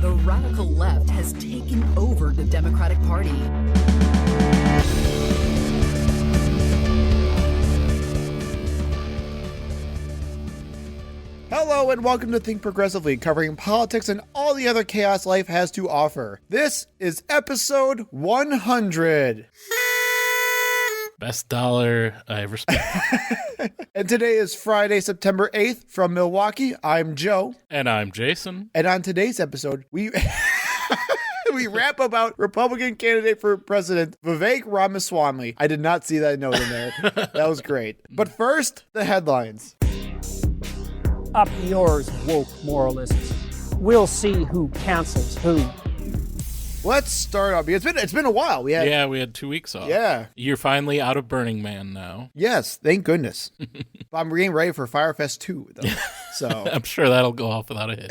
The radical left has taken over the Democratic Party. Hello and welcome to Think Progressively, covering politics and all the other chaos life has to offer. This is episode 100. Best dollar I ever spent. And today is Friday, September 8th. From Milwaukee, I'm Joe. And I'm Jason. And on today's episode, we rap about Republican candidate for president, Vivek Ramaswamy. I did not see that note in there. That was great. But first, the headlines. Up yours, woke moralists. We'll see who cancels who. Let's start off. It's been a while. We had 2 weeks off. Yeah. You're finally out of Burning Man now. Yes, thank goodness. I'm getting ready for Firefest 2, though. So I'm sure that'll go off without a hitch.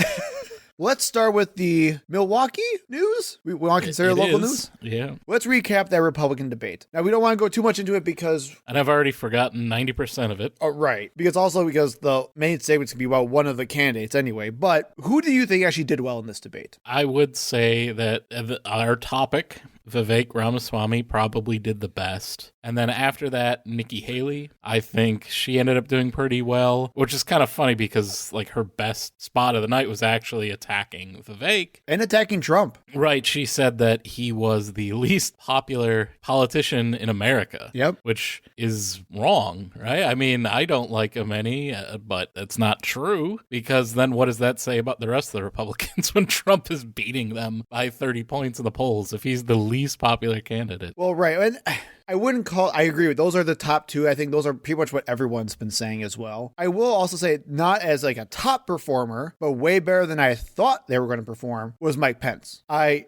Let's start with the Milwaukee news. We want to consider local news? Yeah. Let's recap that Republican debate. Now, we don't want to go too much into it because... And I've already forgotten 90% of it. Oh, right. Because the main statements can be about one of the candidates anyway. But who do you think actually did well in this debate? I would say that our topic, Vivek Ramaswamy, probably did the best. And then after that, Nikki Haley, I think she ended up doing pretty well, which is kind of funny because like her best spot of the night was actually attacking Vivek. And attacking Trump. Right. She said that he was the least popular politician in America. Yep. Which is wrong, right? I mean, I don't like him any, but that's not true because then what does that say about the rest of the Republicans when Trump is beating them by 30 points in the polls if he's the least popular candidate? Well, right. And I agree with those are the top two. I think those are pretty much what everyone's been saying as well. I will also say not as like a top performer, but way better than I thought they were going to perform was Mike Pence. Hear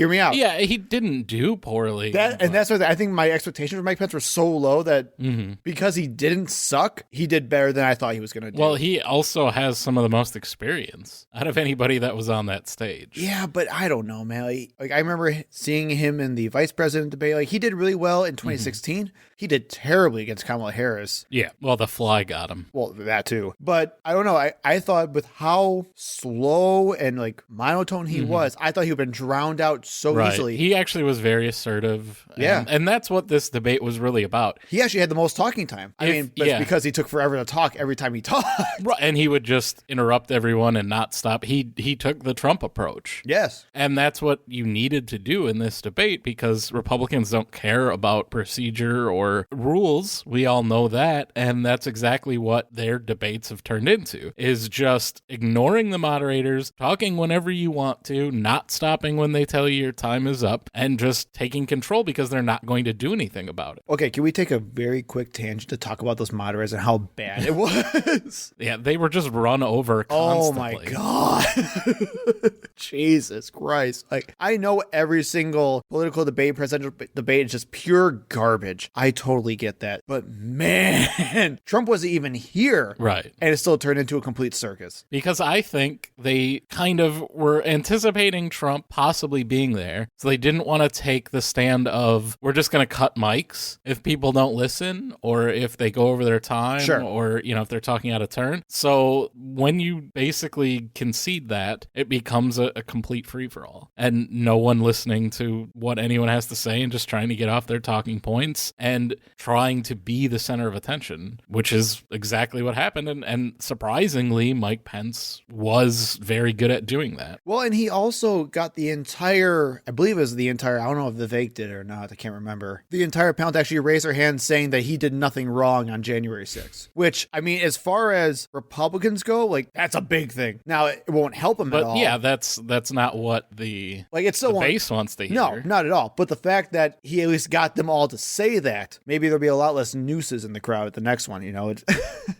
me out. Yeah, he didn't do poorly. That's what I think my expectations for Mike Pence were so low that because he didn't suck, he did better than I thought he was going to do. Well, he also has some of the most experience out of anybody that was on that stage. Yeah, but I don't know, man. Like I remember seeing him in the vice president debate. Like he did really well in 2016. He did terribly against Kamala Harris. Yeah, well, the fly got him. Well, that too. But I don't know. I thought with how slow and like monotone he was, I thought he would have been drowned out so easily. He actually was very assertive. Yeah. And that's what this debate was really about. He actually had the most talking time. It's because he took forever to talk every time he talked. Right. And he would just interrupt everyone and not stop. He took the Trump approach. Yes. And that's what you needed to do in this debate because Republicans don't care about procedure or rules. We all know that. And that's exactly what their debates have turned into, is just ignoring the moderators, talking whenever you want to, not stopping when they tell you your time is up, and just taking control because they're not going to do anything about it. Okay, can we take a very quick tangent to talk about those moderators and how bad it was? Yeah, they were just run over constantly. Oh my God. Jesus Christ. Like, I know every single political debate, presidential debate is just pure garbage. I totally get that. But man, Trump wasn't even here. Right. And it still turned into a complete circus. Because I think they kind of were anticipating Trump possibly being there. So they didn't want to take the stand of, we're just going to cut mics if people don't listen or if they go over their time or, if they're talking out of turn. So when you basically concede that, it becomes a complete free-for-all. And no one listening to what anyone has to say and just trying to get off their talking points and trying to be the center of attention, which is exactly what happened. And surprisingly, Mike Pence was very good at doing that. Well, and he also got the entire, I believe it was the entire, I don't know if Vivek did it or not, I can't remember. The entire panel to actually raise their hand saying that he did nothing wrong on January 6th, which, I mean, as far as Republicans go, like, that's a big thing. Now, it won't help him at all. But yeah, that's not what the base wants to hear. No, not at all. But the fact that he at least got them all to say that, maybe there'll be a lot less nooses in the crowd at the next one,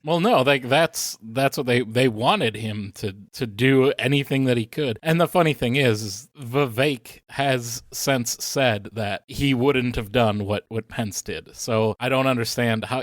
Well, no, that's what they wanted him to do anything that he could. And the funny thing is Vivek has since said that he wouldn't have done what Pence did. So I don't understand how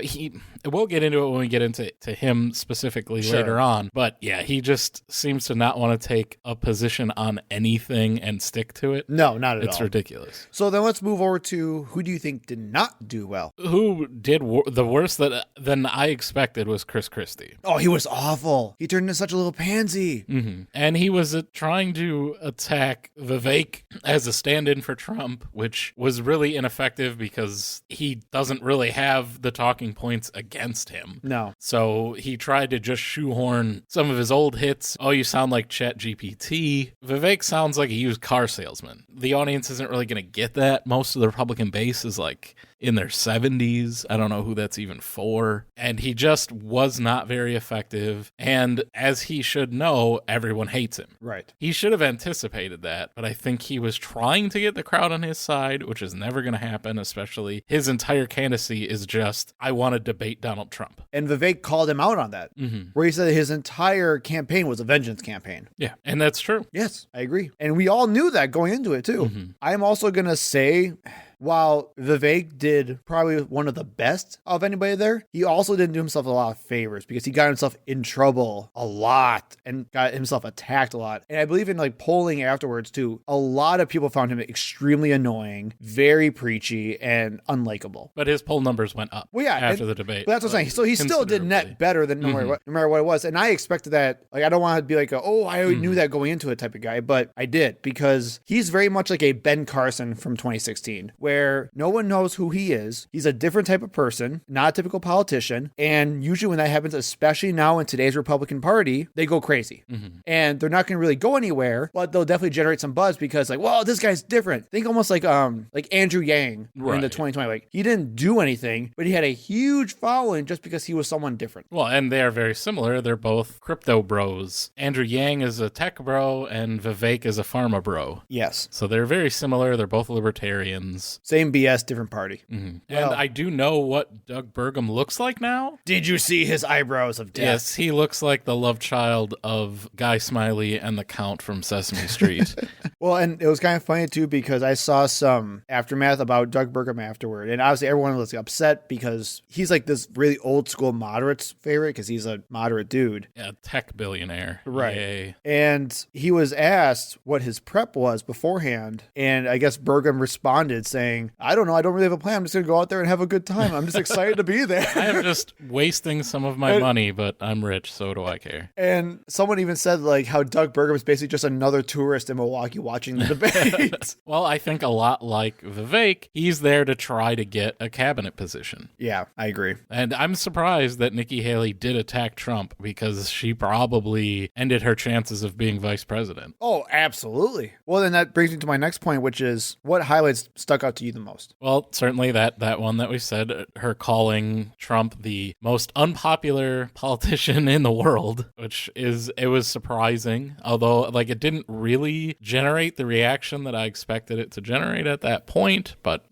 we'll get into it when we get into him specifically later on. But yeah, he just seems to not want to take a position on anything and stick to it. No, not at all. It's ridiculous. So then let's move over to who do you think did not do well? Who did the worst than I expected was Chris Christie. Oh, he was awful. He turned into such a little pansy. Mm-hmm. And he was trying to attack Vivek as a stand-in for Trump, which was really ineffective because he doesn't really have the talking points against him. No. So he tried to just shoehorn some of his old hits. Oh, you sound like ChatGPT. Vivek sounds like a used car salesman. The audience isn't really going to get that. Most of the Republican base is like in their 70s. I don't know who that's even for. And he just was not very effective. And as he should know, everyone hates him. Right. He should have anticipated that, but I think he was trying to get the crowd on his side, which is never going to happen, especially his entire candidacy is just, I want to debate Donald Trump. And Vivek called him out on that, where he said his entire campaign was a vengeance campaign. Yeah, and that's true. Yes, I agree. And we all knew that going into it, too. I'm also going to say, while Vivek did probably one of the best of anybody there, he also didn't do himself a lot of favors because he got himself in trouble a lot and got himself attacked a lot. And I believe in like polling afterwards too, a lot of people found him extremely annoying, very preachy, and unlikable. But his poll numbers went up after the debate. But that's what I'm saying. So he still did net better than no matter what it was. And I expected that. Like, I don't want to be like, I already knew that going into it type of guy, but I did because he's very much like a Ben Carson from 2016. Where no one knows who he is. He's a different type of person, not a typical politician. And usually when that happens, especially now in today's Republican Party, they go crazy. And they're not going to really go anywhere, but they'll definitely generate some buzz because like, well, this guy's different. Think almost like Andrew Yang in the 2020. Like, he didn't do anything, but he had a huge following just because he was someone different. Well, and they are very similar. They're both crypto bros. Andrew Yang is a tech bro and Vivek is a pharma bro. Yes. So they're very similar. They're both libertarians. Same BS, different party. And I do know what Doug Burgum looks like now. Did you see his eyebrows of death? Yes, he looks like the love child of Guy Smiley and the Count from Sesame Street. Well, and it was kind of funny too because I saw some aftermath about Doug Burgum afterward. And obviously everyone was upset because he's like this really old school moderates favorite because he's a moderate dude. Yeah, tech billionaire. Right. Yay. And he was asked what his prep was beforehand. And I guess Burgum responded saying, I don't know. I don't really have a plan. I'm just going to go out there and have a good time. I'm just excited to be there. I am just wasting some of my money, but I'm rich, so do I care. And someone even said like how Doug Burgum is basically just another tourist in Milwaukee watching the debate. Well, I think a lot like Vivek, he's there to try to get a cabinet position. Yeah, I agree. And I'm surprised that Nikki Haley did attack Trump because she probably ended her chances of being vice president. Oh, absolutely. Well, then that brings me to my next point, which is what highlights stuck out to you the most? Well, certainly that one that we said, her calling Trump the most unpopular politician in the world, it was surprising, although like it didn't really generate the reaction that I expected it to generate at that point, but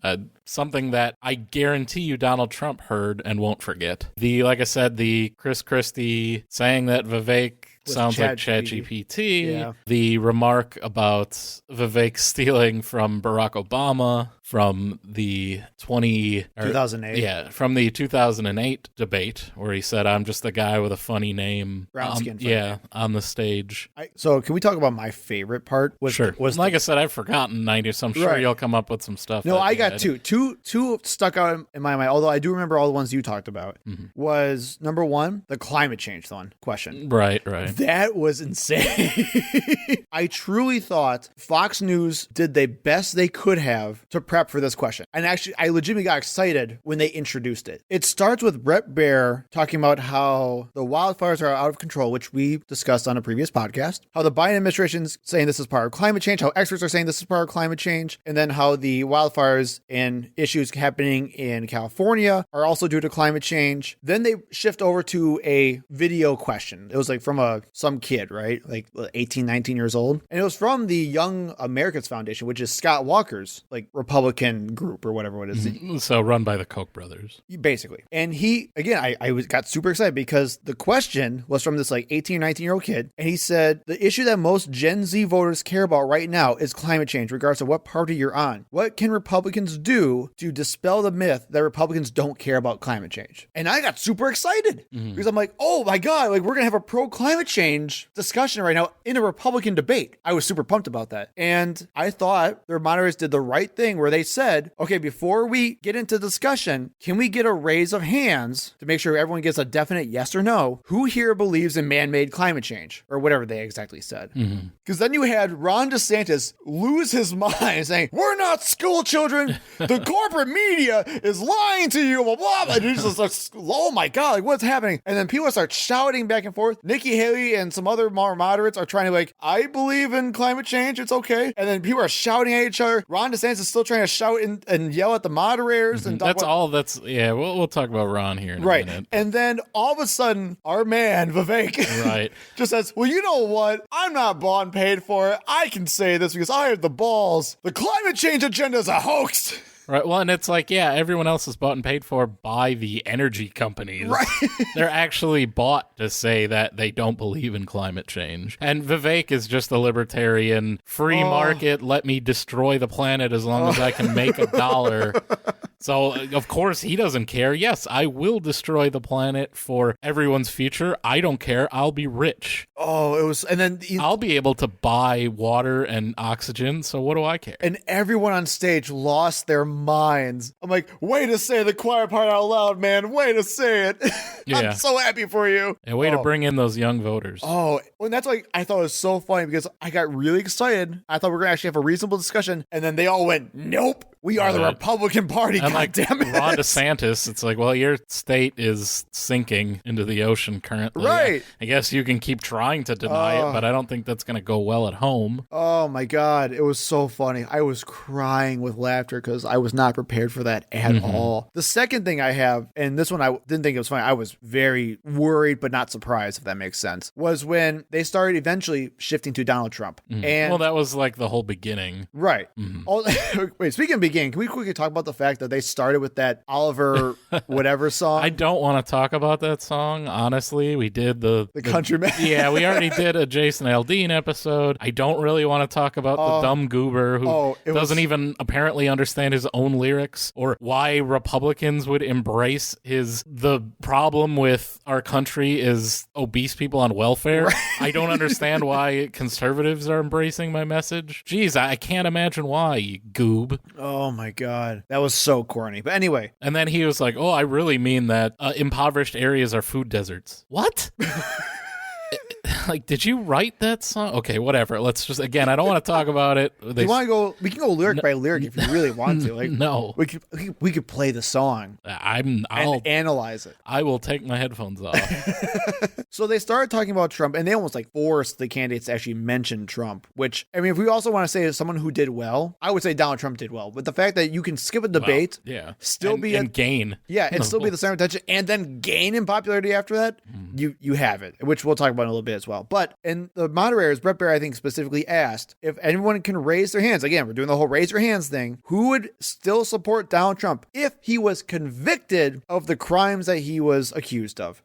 something that I guarantee you Donald Trump heard and won't forget. Like I said, the Chris Christie saying that Vivek sounds like ChatGPT. Yeah. The remark about Vivek stealing from Barack Obama from the 2008. Yeah, from the 2008 debate where he said, "I'm just a guy with a funny name." Brown skin. On the stage. So can we talk about my favorite part? Sure. I said, I've forgotten 90, so I'm sure you'll come up with some stuff. No, I got two stuck out in my mind, although I do remember all the ones you talked about. Was number one, the climate change question. Right. That was insane. I truly thought Fox News did the best they could have to prep for this question. And actually, I legitimately got excited when they introduced it. It starts with Brett Baer talking about how the wildfires are out of control, which we discussed on a previous podcast, how the Biden administration's saying this is part of climate change, how experts are saying this is part of climate change, and then how the wildfires and issues happening in California are also due to climate change. Then they shift over to a video question. It was like from a some kid, right? Like 18, 19 years old. And it was from the Young Americans Foundation, which is Scott Walker's like Republican group or whatever it is. So run by the Koch brothers. Basically. And he, again, I got super excited because the question was from this like 18 or 19-year-old kid. And he said, the issue that most Gen Z voters care about right now is climate change, regardless of what party you're on. What can Republicans do to dispel the myth that Republicans don't care about climate change? And I got super excited because I'm like, oh my God, like we're going to have a pro climate change discussion right now in a Republican debate. I was super pumped about that. And I thought their moderators did the right thing where they said, okay, before we get into discussion, can we get a raise of hands to make sure everyone gets a definite yes or no? Who here believes in man-made climate change or whatever they exactly said? Because then you had Ron DeSantis lose his mind saying, we're not school children. The corporate media is lying to you, blah, blah, blah. And it's just like, oh my God, like what's happening? And then people start shouting back and forth. Nikki Haley and some other more moderates are trying to like, I believe in climate change. It's okay. And then people are shouting at each other. Ron DeSantis is still trying to shout and yell at the moderators. And we'll talk about Ron here in a minute. And then all of a sudden, our man, Vivek, just says, well, you know what? I'm not bought and paid for it. I can say this because I have the balls. The climate change agenda is a hoax. Right. Well, and it's like, yeah, everyone else is bought and paid for by the energy companies. Right. They're actually bought to say that they don't believe in climate change. And Vivek is just a libertarian, free market, let me destroy the planet as long as I can make $1. So, of course, he doesn't care. Yes, I will destroy the planet for everyone's future. I don't care. I'll be rich. Oh, it was, and then I'll be able to buy water and oxygen. So what do I care? And everyone on stage lost their minds. I'm like, way to say the quiet part out loud, man. Way to say it. Yeah. I'm so happy for you. And way to bring in those young voters. Oh, and that's like, I thought it was so funny because I got really excited. I thought we were going to actually have a reasonable discussion. And then they all went, nope. We are the Republican Party, goddammit. Ron DeSantis, it's like, well, your state is sinking into the ocean currently. Right. I guess you can keep trying to deny it, but I don't think that's going to go well at home. Oh, my God. It was so funny. I was crying with laughter because I was not prepared for that at all. The second thing I have, and this one I didn't think it was funny, I was very worried but not surprised, if that makes sense, was when they started eventually shifting to Donald Trump. And well, that was like the whole beginning. Right. Wait, speaking of beginning, can we quickly talk about the fact that they started with that Oliver whatever song? I don't want to talk about that song, honestly. We did the Countryman. Yeah, we already did a Jason Aldean episode. I don't really want to talk about the dumb goober who doesn't even apparently understand his own lyrics or why Republicans would embrace the problem with our country is obese people on welfare. Right. I don't understand why conservatives are embracing my message. Jeez, I can't imagine why, you goob. Oh my God. That was so corny. But anyway. And then he was like, oh, I really mean that impoverished areas are food deserts. What? Like, did you write that song? Okay, whatever. Let's just, again, I don't want to talk about it. You want to go, we can go lyric by lyric if you really want to. Like, no. We could play the song. I'll analyze it. I will take my headphones off. So they started talking about Trump, and they almost like forced the candidates to actually mention Trump, which, I mean, if we also want to say as someone who did well, I would say Donald Trump did well. But the fact that you can skip a debate, still be gain. Yeah, and still be the center of attention, and then gain in popularity after that, you have it, which we'll talk about in a little bit as well. But, and the moderators, Brett Baer, I think, specifically asked if anyone can raise their hands. Again, we're doing the whole raise your hands thing. Who would still support Donald Trump if he was convicted of the crimes that he was accused of?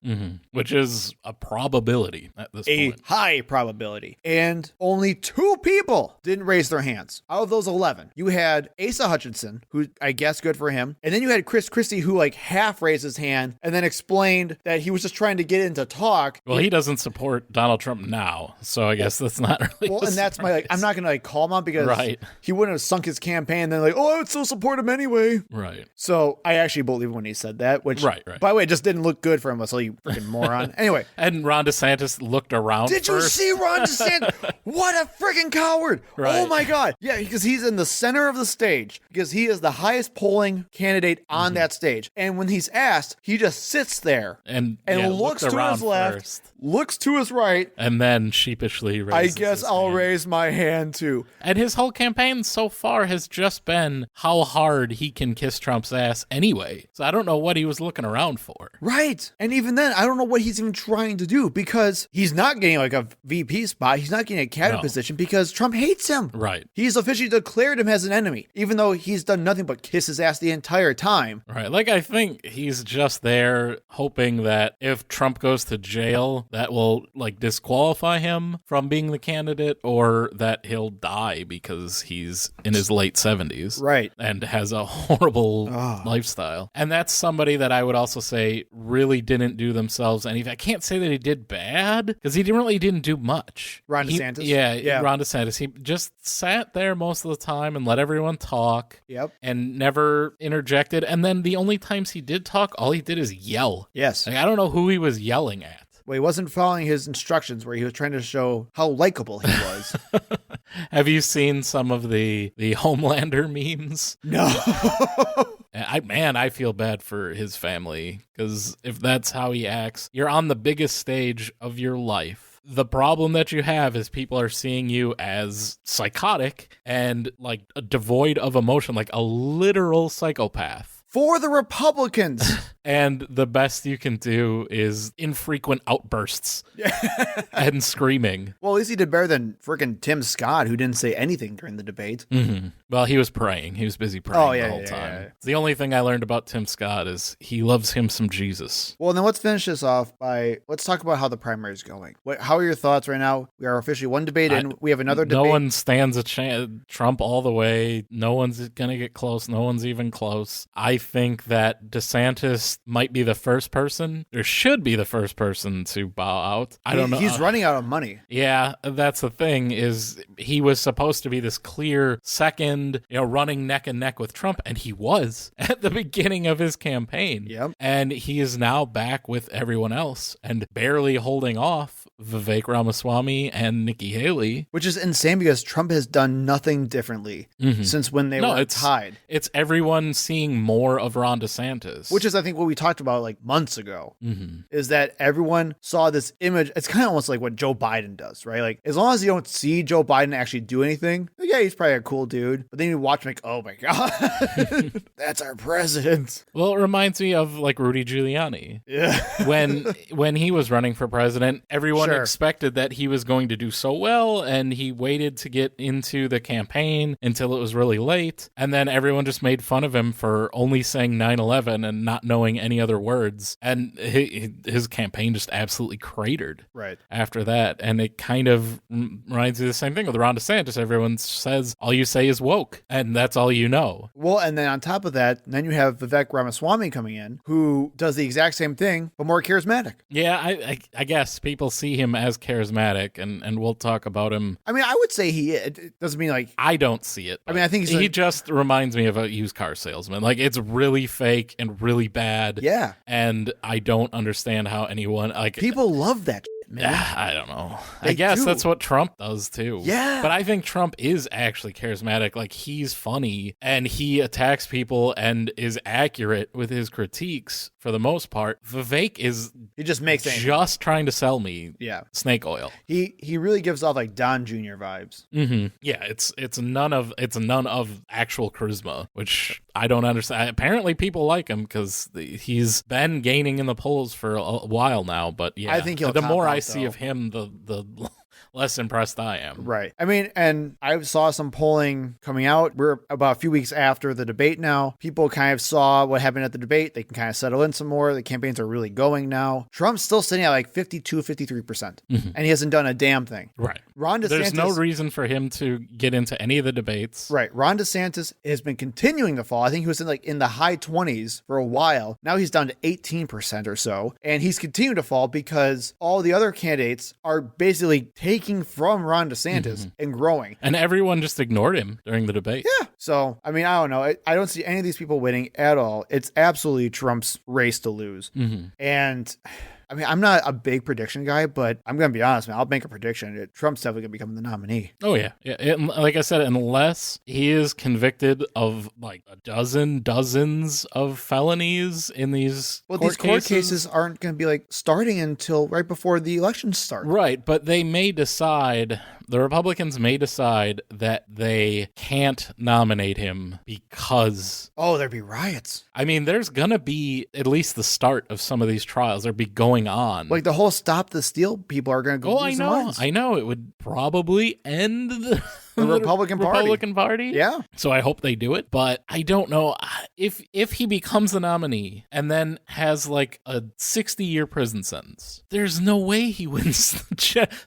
Which is a probability at this point. A high probability. And only 2 people didn't raise their hands. Out of those 11, you had Asa Hutchinson, who I guess good for him. And then you had Chris Christie, who like half raised his hand and then explained that he was just trying to get into talk. Well, he doesn't support Donald Trump now, so I guess that's not really. Well, and that's my I'm not gonna call him out because he wouldn't have sunk his campaign. And then I would still support him anyway. Right. So I actually believe when he said that, which by the way, it just didn't look good for him. So you freaking moron. Anyway, and Ron DeSantis looked around. Did you see Ron DeSantis? What a freaking coward! Right. Oh my God! Yeah, because he's in the center of the stage because he is the highest polling candidate on that stage. And when he's asked, he just sits there and looks to his left. looks to his right. And then sheepishly raises I guess his I'll hand. raise my hand too. And his whole campaign so far has just been how hard he can kiss Trump's ass anyway. So I don't know what he was looking around for. Right. And even then, I don't know what he's even trying to do, because he's not getting like a VP spot. He's not getting a cabinet position because Trump hates him. Right. He's officially declared him as an enemy, even though he's done nothing but kiss his ass the entire time. Right. Like, I think he's just there hoping that if Trump goes to jail, that will, like, disqualify him from being the candidate, or that he'll die because he's in his late 70s. Right. And has a horrible lifestyle. And that's somebody that I would also say really didn't do themselves anything. I can't say that he did bad, because he really didn't do much. Ron DeSantis? Yeah, Ron DeSantis. He just sat there most of the time and let everyone talk. Yep. And never interjected. And then the only times he did talk, all he did is yell. Yes. Like, I don't know who he was yelling at. Well, he wasn't following his instructions, where he was trying to show how likable he was. Have you seen some of the Homelander memes? No. I feel bad for his family, because if that's how he acts, you're on the biggest stage of your life. The problem that you have is people are seeing you as psychotic and like devoid of emotion, like a literal psychopath. For the Republicans. And the best you can do is infrequent outbursts and screaming. Well, at least he did better than freaking Tim Scott, who didn't say anything during the debate. Mm-hmm. Well, he was praying. He was busy praying the whole time. Yeah. The only thing I learned about Tim Scott is he loves him some Jesus. Well, then let's finish this off let's talk about how the primary is going. How are your thoughts right now? We are officially one debate in. We have another debate. No one stands a chance. Trump all the way. No one's going to get close. No one's even close. I think that DeSantis might be the first person, or should be the first person, to bow out. I don't know. He's running out of money. Yeah, that's the thing, is he was supposed to be this clear second, running neck and neck with Trump, and he was at the beginning of his campaign. Yep. And he is now back with everyone else and barely holding off Vivek Ramaswamy and Nikki Haley. Which is insane, because Trump has done nothing differently since when they were tied. It's everyone seeing more of Ron DeSantis. Which is, I think, what we talked about like months ago, is that everyone saw this image. It's kind of almost like what Joe Biden does, right? Like, as long as you don't see Joe Biden actually do anything, like, yeah, he's probably a cool dude. But then you watch him like, oh my God, that's our president. Well, it reminds me of like Rudy Giuliani. Yeah. when he was running for president, everyone expected that he was going to do so well, and he waited to get into the campaign until it was really late. And then everyone just made fun of him for only saying 9/11 and not knowing any other words. And his campaign just absolutely cratered after that. And it kind of reminds me of the same thing with Ron DeSantis. Everyone says all you say is woke, and that's all you know. Well, and then on top of that, then you have Vivek Ramaswamy coming in, who does the exact same thing, but more charismatic. Yeah, I guess people see him as charismatic, and we'll talk about him. I mean, I would say it doesn't mean like... I don't see it. I mean, I think he just reminds me of a used car salesman. Like, it's really fake and really bad. Yeah. And I don't understand how anyone... like people love that shit, man. I don't know. I guess that's what Trump does too. Yeah. But I think Trump is actually charismatic. Like, he's funny, and he attacks people and is accurate with his critiques for the most part. Vivek is... he just makes just trying to sell me snake oil. He really gives off like Don Jr. vibes. Mm-hmm. Yeah, it's none of actual charisma, which I don't understand. Apparently people like him because he's been gaining in the polls for a while now, but yeah, I think the more I see of him, the less impressed I am. Right. I mean, and I saw some polling coming out. We're about a few weeks after the debate now. People kind of saw what happened at the debate. They can kind of settle in some more. The campaigns are really going now. Trump's still sitting at like 52, 53%. And he hasn't done a damn thing. Right. Ron DeSantis... there's no reason for him to get into any of the debates. Right. Ron DeSantis has been continuing to fall. I think he was in the high 20s for a while. Now he's down to 18% or so. And he's continuing to fall because all the other candidates are basically taking from Ron DeSantis and growing. And everyone just ignored him during the debate. Yeah. So, I mean, I don't know. I don't see any of these people winning at all. It's absolutely Trump's race to lose. And I mean, I'm not a big prediction guy, but I'm going to be honest, man. I'll make a prediction. Trump's definitely going to become the nominee. Oh, yeah. Like I said, unless he is convicted of like dozens of felonies in these these court cases aren't going to be like starting until right before the elections start. Right, but they may decide, the Republicans may decide that they can't nominate him because... Oh, there'd be riots. I mean, there's going to be at least the start of some of these trials. There'll be going on. Like the whole Stop the Steal people are going to go lose their minds. I know. It would probably end the Republican Party. Yeah. So I hope they do it, but I don't know if he becomes the nominee and then has like a 60-year prison sentence. There's no way he wins.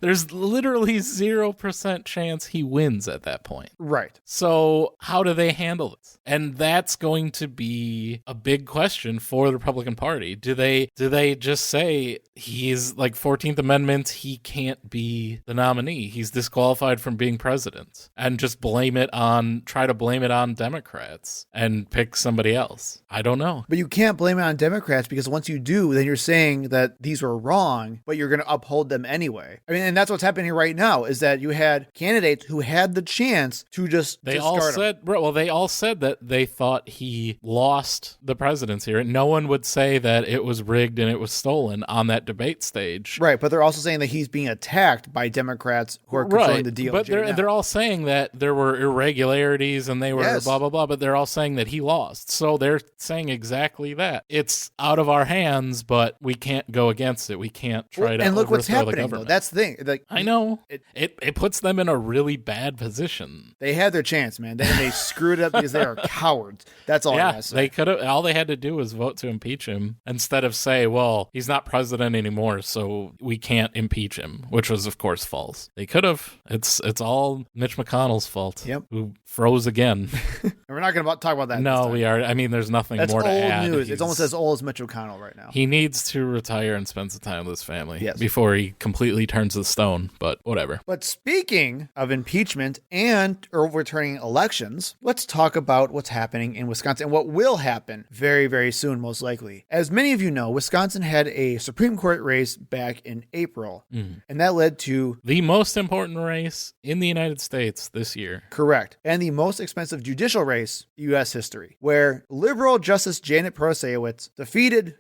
There's literally 0% chance he wins at that point. Right. So how do they handle this? And that's going to be a big question for the Republican Party. Do they just say he's like 14th Amendment, he can't be the nominee, he's disqualified from being president, and just try to blame it on Democrats and pick somebody else? I don't know. But you can't blame it on Democrats, because once you do, then you're saying that these were wrong, but you're going to uphold them anyway. I mean, and that's what's happening right now, is that you had candidates who had the chance to just They all said that they thought he lost the presidency. Right? No one would say that it was rigged and it was stolen on that debate stage. Right, but they're also saying that he's being attacked by Democrats who are controlling the DOJ. But they're all saying that there were irregularities and they were blah, blah, blah, but they're all saying that he lost. So they're saying exactly that. It's out of our hands, but we can't go against it. We can't try to and look what's overthrow the happening, government. though. That's the thing. Like, I know. It puts them in a really bad position. They had their chance, man. They screwed it up because they are cowards. That's all I gotta say. They could have. All they had to do was vote to impeach him instead of say, well, he's not president anymore, so we can't impeach him, which was, of course, false. They could have. It's all Mitch McConnell's fault. Yep. Who froze again. And we're not going to talk about that. No, we are. I mean, there's nothing more to add. That's old news. It's almost as old as Mitch McConnell right now. He needs to retire and spend some time with his family before he completely turns to stone, but whatever. But speaking of impeachment and overturning elections, let's talk about what's happening in Wisconsin and what will happen very, very soon, most likely. As many of you know, Wisconsin had a Supreme Court race back in April, and that led to the most important race in the United States this year. Correct. And the most expensive judicial race in U.S. history, where liberal Justice Janet Protasiewicz defeated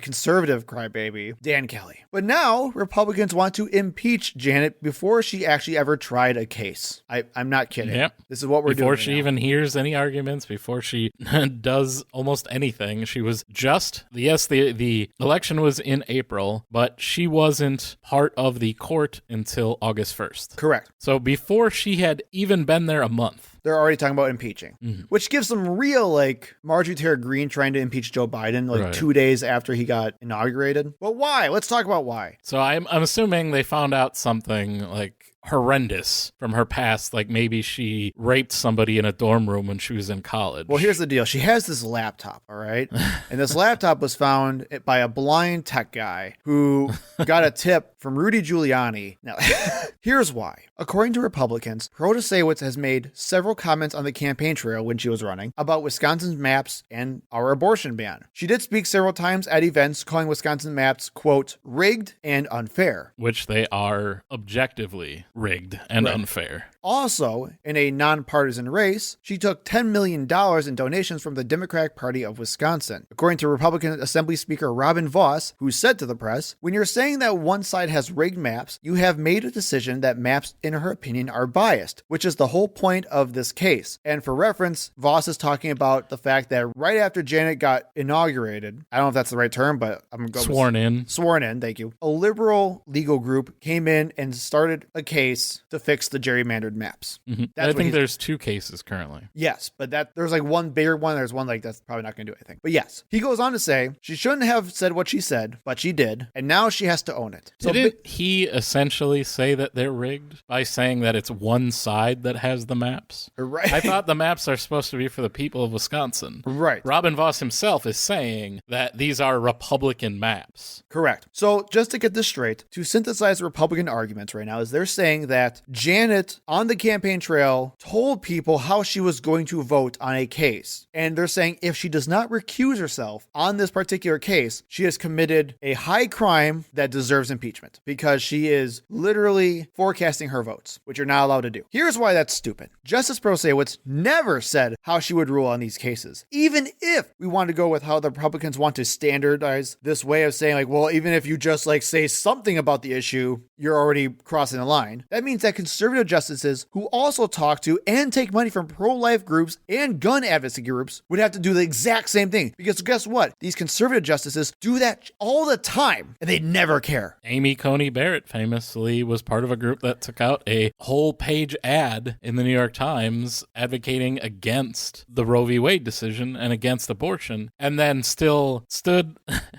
conservative crybaby Dan Kelly. But now Republicans want to impeach Janet before she actually ever tried a case. I'm not kidding. Yep. This is what we're doing. Before she even hears any arguments, before she does almost anything, she was just, the election was in April, but she wasn't part of the court until August 1st. Correct. So before she had even been there a month, they're already talking about impeaching, which gives some real, like, Marjorie Taylor Greene trying to impeach Joe Biden, 2 days after he got inaugurated. But why? Let's talk about why. So I'm assuming they found out something, like, horrendous from her past, like maybe she raped somebody in a dorm room when she was in college. Well, here's the deal. She has this laptop, all right? And this laptop was found by a blind tech guy who got a tip from Rudy Giuliani. Now, here's why. According to Republicans, Protasiewicz has made several comments on the campaign trail when she was running about Wisconsin's maps and our abortion ban. She did speak several times at events calling Wisconsin maps, quote, rigged and unfair. Which they are objectively rigged and unfair. Also, in a nonpartisan race, she took $10 million in donations from the Democratic Party of Wisconsin. According to Republican Assembly Speaker Robin Vos, who said to the press, when you're saying that one side has rigged maps, you have made a decision that maps, in her opinion, are biased, which is the whole point of this case. And for reference, Vos is talking about the fact that right after Janet got inaugurated, I don't know if that's the right term, but I'm going to go Sworn in, thank you. A liberal legal group came in and started a case to fix the gerrymandered maps. I think there's 2 cases currently. Yes, but there's like one bigger one. There's one like that's probably not going to do anything. But yes, he goes on to say she shouldn't have said what she said, but she did, and now she has to own it. So didn't he essentially say that they're rigged by saying that it's one side that has the maps? Right. I thought the maps are supposed to be for the people of Wisconsin. Right. Robin Vos himself is saying that these are Republican maps. Correct. So just to get this straight, to synthesize Republican arguments right now, is they're saying saying that Janet on the campaign trail told people how she was going to vote on a case. And they're saying if she does not recuse herself on this particular case, she has committed a high crime that deserves impeachment because she is literally forecasting her votes, which you're not allowed to do. Here's why that's stupid. Justice Protasiewicz never said how she would rule on these cases. Even if we want to go with how the Republicans want to standardize this way of saying like, well, even if you just like say something about the issue, you're already crossing the line. That means that conservative justices who also talk to and take money from pro-life groups and gun advocacy groups would have to do the exact same thing. Because guess what? These conservative justices do that all the time and they never care. Amy Coney Barrett famously was part of a group that took out a whole page ad in the New York Times advocating against the Roe v. Wade decision and against abortion, and then still stood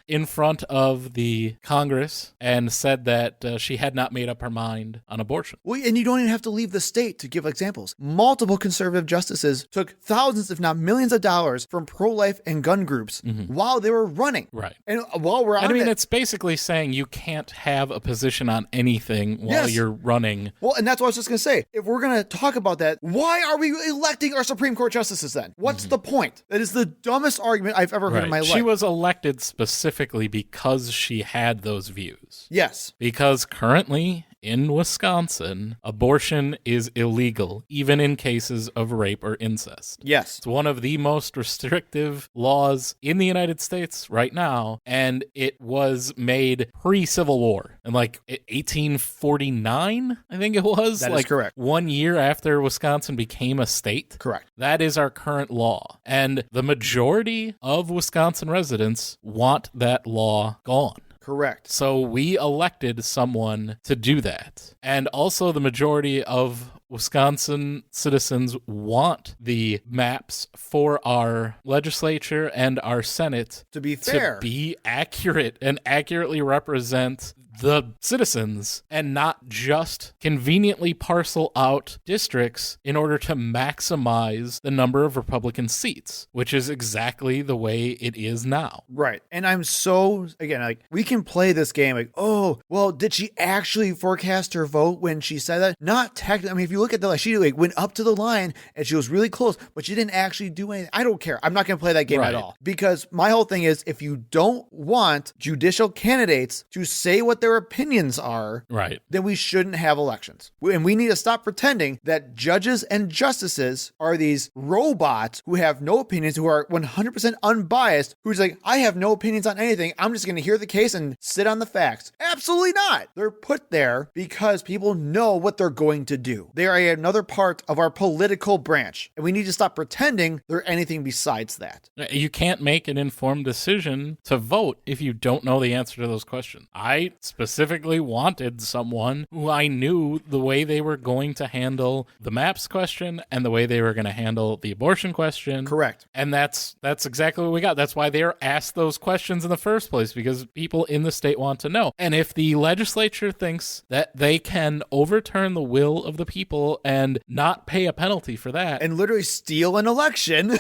in front of the Congress and said that she had not made up her mind on abortion. Well, and you don't even have to leave the state to give examples. Multiple conservative justices took thousands, if not millions of dollars from pro-life and gun groups while they were running. Right. And while we're on it's basically saying you can't have a position on anything while you're running. Well, and that's what I was just going to say. If we're going to talk about that, why are we electing our Supreme Court justices then? What's the point? That is the dumbest argument I've ever heard in my life. She was elected specifically because she had those views. Yes. Because currently in Wisconsin, abortion is illegal, even in cases of rape or incest. Yes. It's one of the most restrictive laws in the United States right now, and it was made pre-Civil War. In like 1849, I think it was. That is correct. 1 year after Wisconsin became a state. Correct. That is our current law. And the majority of Wisconsin residents want that law gone. Correct. So we elected someone to do that. And also the majority of Wisconsin citizens want the maps for our legislature and our Senate to be fair, to be accurate and accurately represent the citizens and not just conveniently parcel out districts in order to maximize the number of Republican seats, which is exactly the way it is now. Right. And I'm so, again, like, we can play this game like, oh, well, did she actually forecast her vote when she said that? Not technically. I mean, if you look at the, like, she like went up to the line and she was really close, but she didn't actually do anything. I don't care. I'm not going to play that game at all. Because my whole thing is, if you don't want judicial candidates to say what their opinions are, right, then we shouldn't have elections. And we need to stop pretending that judges and justices are these robots who have no opinions, who are 100% unbiased, who's like, I have no opinions on anything. I'm just going to hear the case and sit on the facts. Absolutely not. They're put there because people know what they're going to do. They are another part of our political branch, and we need to stop pretending they're anything besides that. You can't make an informed decision to vote if you don't know the answer to those questions. I specifically wanted someone who I knew the way they were going to handle the maps question and the way they were going to handle the abortion question. Correct. And that's exactly what we got. That's why they were asked those questions in the first place, because people in the state want to know. And if the legislature thinks that they can overturn the will of the people and not pay a penalty for that, and literally steal an election.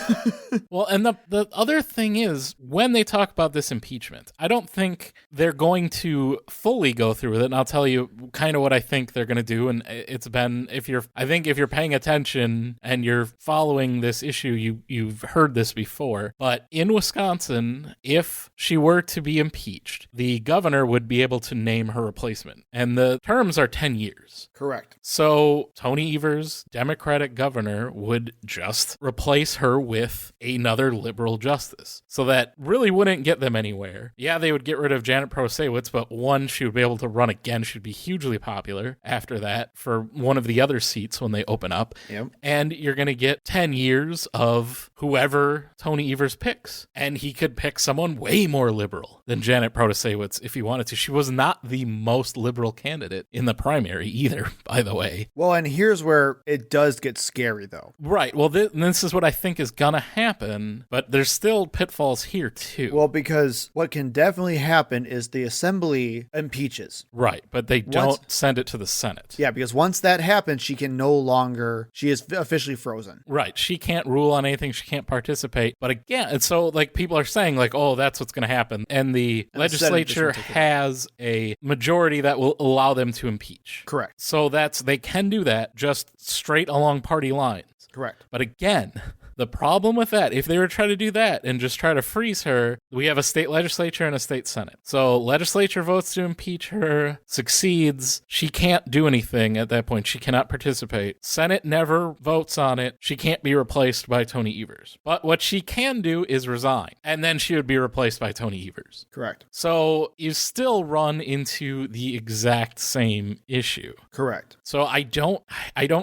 Well, and the other thing is, when they talk about this impeachment, I don't think they're going to fully go through with it. And I'll tell you kind of what I think they're going to do. And it's been, if you're paying attention and you're following this issue, you've heard this before. But in Wisconsin, if she were to be impeached, the governor would be able to name her replacement. And the terms are 10 years. Correct. So Tony Evers, Democratic governor, would just replace her with another liberal justice. So that really wouldn't get them anywhere. Yeah, they would get rid of Janet Protasiewicz, but one, she would be able to run again. She'd be hugely popular after that for one of the other seats when they open up. Yep. And you're going to get 10 years of whoever Tony Evers picks. And he could pick someone way more liberal than Janet Protasiewicz if he wanted to. She was not the most liberal candidate in the primary either, by the way. Well, and here's where it does get scary, though. Right. Well, this is what I think is going to happen, but there's still pitfalls here, too. Well, because what can definitely happen is the assembly, impeaches. Right, but they don't send it to the Senate. Yeah, because once that happens, she is officially frozen. Right, she can't rule on anything, she can't participate. But again, and so like people are saying like, oh, that's what's going to happen. And the legislature has a majority that will allow them to impeach. Correct. So they can do that just straight along party lines. Correct. But again, the problem with that, if they were to try to do that and just try to freeze her, we have a state legislature and a state Senate. So legislature votes to impeach her, succeeds. She can't do anything at that point. She cannot participate. Senate never votes on it. She can't be replaced by Tony Evers. But what she can do is resign, and then she would be replaced by Tony Evers. Correct. So you still run into the exact same issue. Correct. So I don't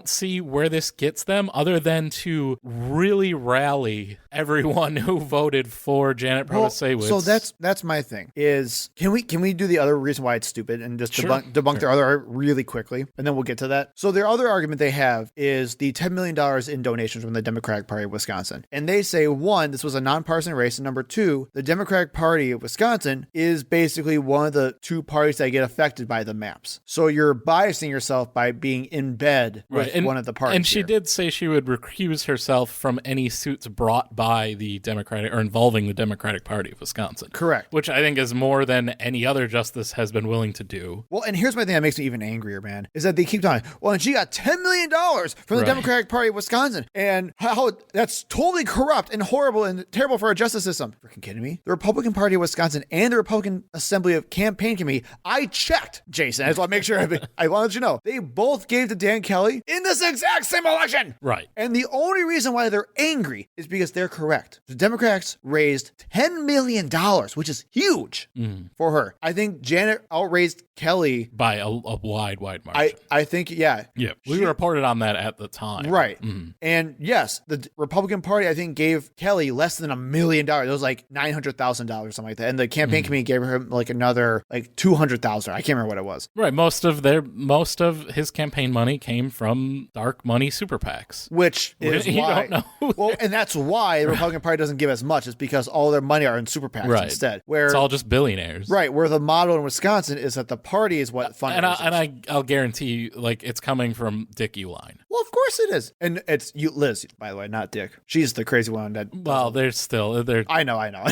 see where this gets them other than to really rally everyone who voted for Janet Protasiewicz. So that's my thing. Is can we do the other reason why it's stupid and just debunk their other really quickly, and then we'll get to that. So their other argument they have is the $10 million in donations from the Democratic Party of Wisconsin, and they say, one, this was a nonpartisan race, and number two, the Democratic Party of Wisconsin is basically one of the two parties that get affected by the maps. So you're biasing yourself by being in bed with one of the parties. And she did say she would recuse herself from any suits brought by the Democratic or involving the Democratic Party of Wisconsin. Correct. Which I think is more than any other justice has been willing to do. Well, and here's my thing that makes me even angrier, man, is that they keep talking, well, and she got $10 million from the Democratic Party of Wisconsin, and how that's totally corrupt and horrible and terrible for our justice system. Freaking kidding me? The Republican Party of Wisconsin and the Republican Assembly of Campaign Committee, I checked, Jason. I just want to make sure I want to let you know, they both gave to Dan Kelly in this exact same election. Right. And the only reason why they're angry is because they're correct. The Democrats raised $10 million, which is huge for her. I think Janet outraised Kelly by a wide margin. I think, yeah. Yeah. We reported on that at the time. Right. And yes, the Republican Party, I think, gave Kelly less than $1 million. It was like $900,000 or something like that. And the campaign committee gave her like another like $200,000. I can't remember what it was. Right. Most of his campaign money came from dark money super PACs. Which is you why. Don't know. Well, and that's why the Republican Party doesn't give as much. It's because all their money are in super PACs instead. Where it's all just billionaires. Right. Where the model in Wisconsin is that the party is what funds. And I'll guarantee you, like, it's coming from Dick Uihlein. Well, of course it is. And it's Liz, by the way, not Dick. She's the crazy one. I know.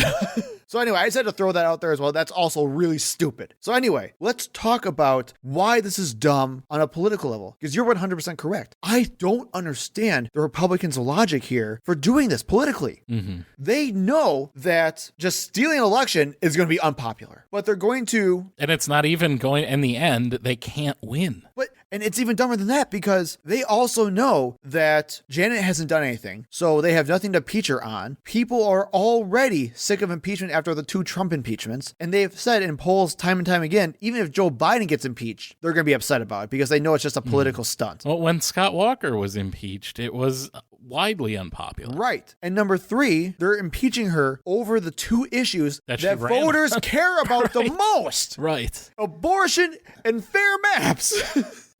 So anyway, I just had to throw that out there as well. That's also really stupid. So anyway, let's talk about why this is dumb on a political level, because you're 100% correct. I don't understand the Republicans' logic here for doing this politically. They know that just stealing an election is going to be unpopular, but they're going to... And it's not even going... In the end, they can't win. And it's even dumber than that, because they also know that Janet hasn't done anything, so they have nothing to impeach her on. People are already sick of impeachment after the 2 Trump impeachments, and they've said in polls time and time again, even if Joe Biden gets impeached, they're going to be upset about it because they know it's just a political stunt. Well, when Scott Walker was impeached, it was widely unpopular. Right. And number 3, they're impeaching her over the 2 issues that voters care about the most. Right. Abortion and fair maps.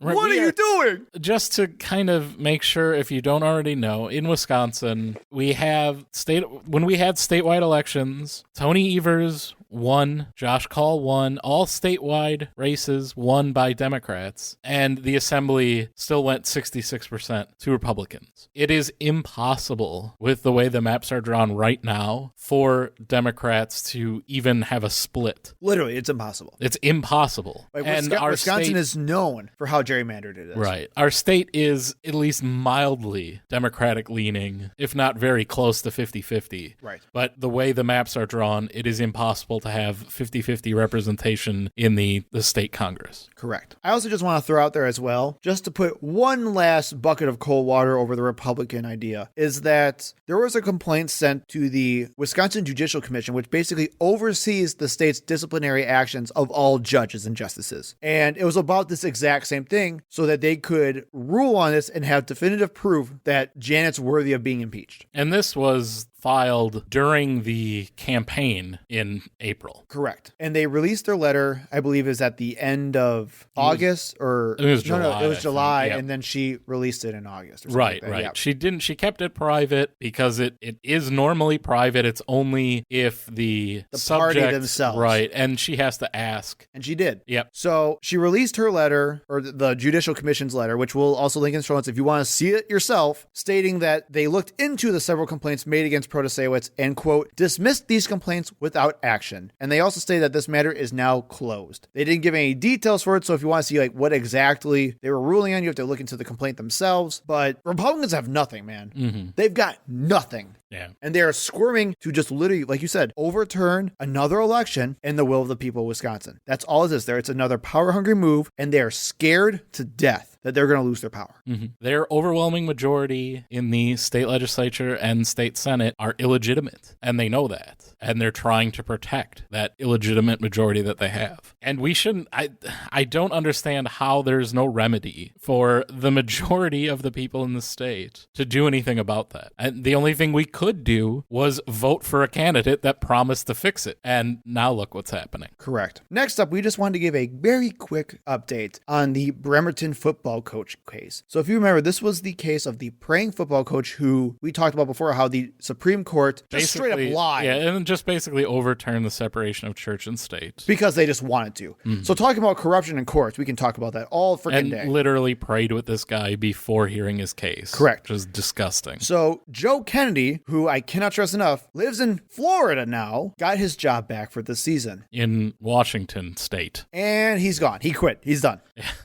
Right, what are you doing? Just to kind of make sure, if you don't already know, in Wisconsin, when we had statewide elections, Tony Evers won, Josh Kaul won, all statewide races won by Democrats, and the assembly still went 66% to Republicans. It is impossible, with the way the maps are drawn right now, for Democrats to even have a split. Literally, it's impossible. It's impossible. Like, and Wisconsin is known for how gerrymandered it is. Right. Our state is at least mildly Democratic leaning, if not very close to 50-50. Right. But the way the maps are drawn, it is impossible to have 50-50 representation in the state Congress. Correct. I also just want to throw out there as well, just to put one last bucket of cold water over the Republican idea, is that there was a complaint sent to the Wisconsin Judicial Commission, which basically oversees the state's disciplinary actions of all judges and justices. And it was about this exact same thing, so that they could rule on this and have definitive proof that Janet's worthy of being impeached. And this was filed during the campaign in April. Correct. And they released their letter, I believe, is at the end of August or it was no, July, it was I July, think. Yep. and then she released it in August. Or something Right, like that. right. Yeah. She kept it private because it is normally private. It's only if the party subject, themselves. right, and she has to ask. And she did. Yep. So she released her letter, or the Judicial Commission's letter, which we'll also link in the show notes if you want to see it yourself, stating that they looked into the several complaints made against Protasiewicz and, quote, dismissed these complaints without action. And they also stated that this matter is now closed. They didn't give any details for it, so if you want to see like what exactly they were ruling on, you have to look into the complaint themselves. But Republicans have nothing, man. Mm-hmm. They've got nothing. Yeah. And they are squirming to just literally, like you said, overturn another election in the will of the people of Wisconsin. That's all it is there. It's another power-hungry move, and they are scared to death that they're going to lose their power. Mm-hmm. Their overwhelming majority in the state legislature and state senate are illegitimate, and they know that. And they're trying to protect that illegitimate majority that they have. And we shouldn't, I don't understand how there's no remedy for the majority of the people in the state to do anything about that. And the only thing we could do was vote for a candidate that promised to fix it. And now look what's happening. Correct. Next up, we just wanted to give a very quick update on the Bremerton football coach case. So if you remember, this was the case of the praying football coach who we talked about before, how the Supreme Court just straight up lied. Yeah, and just basically overturn the separation of church and state. Because they just wanted to. Mm-hmm. So talking about corruption in courts, we can talk about that all freaking day. And literally prayed with this guy before hearing his case. Correct. Which is disgusting. So Joe Kennedy, who I cannot stress enough, lives in Florida now, got his job back for this season. In Washington state. And he's gone. He quit. He's done.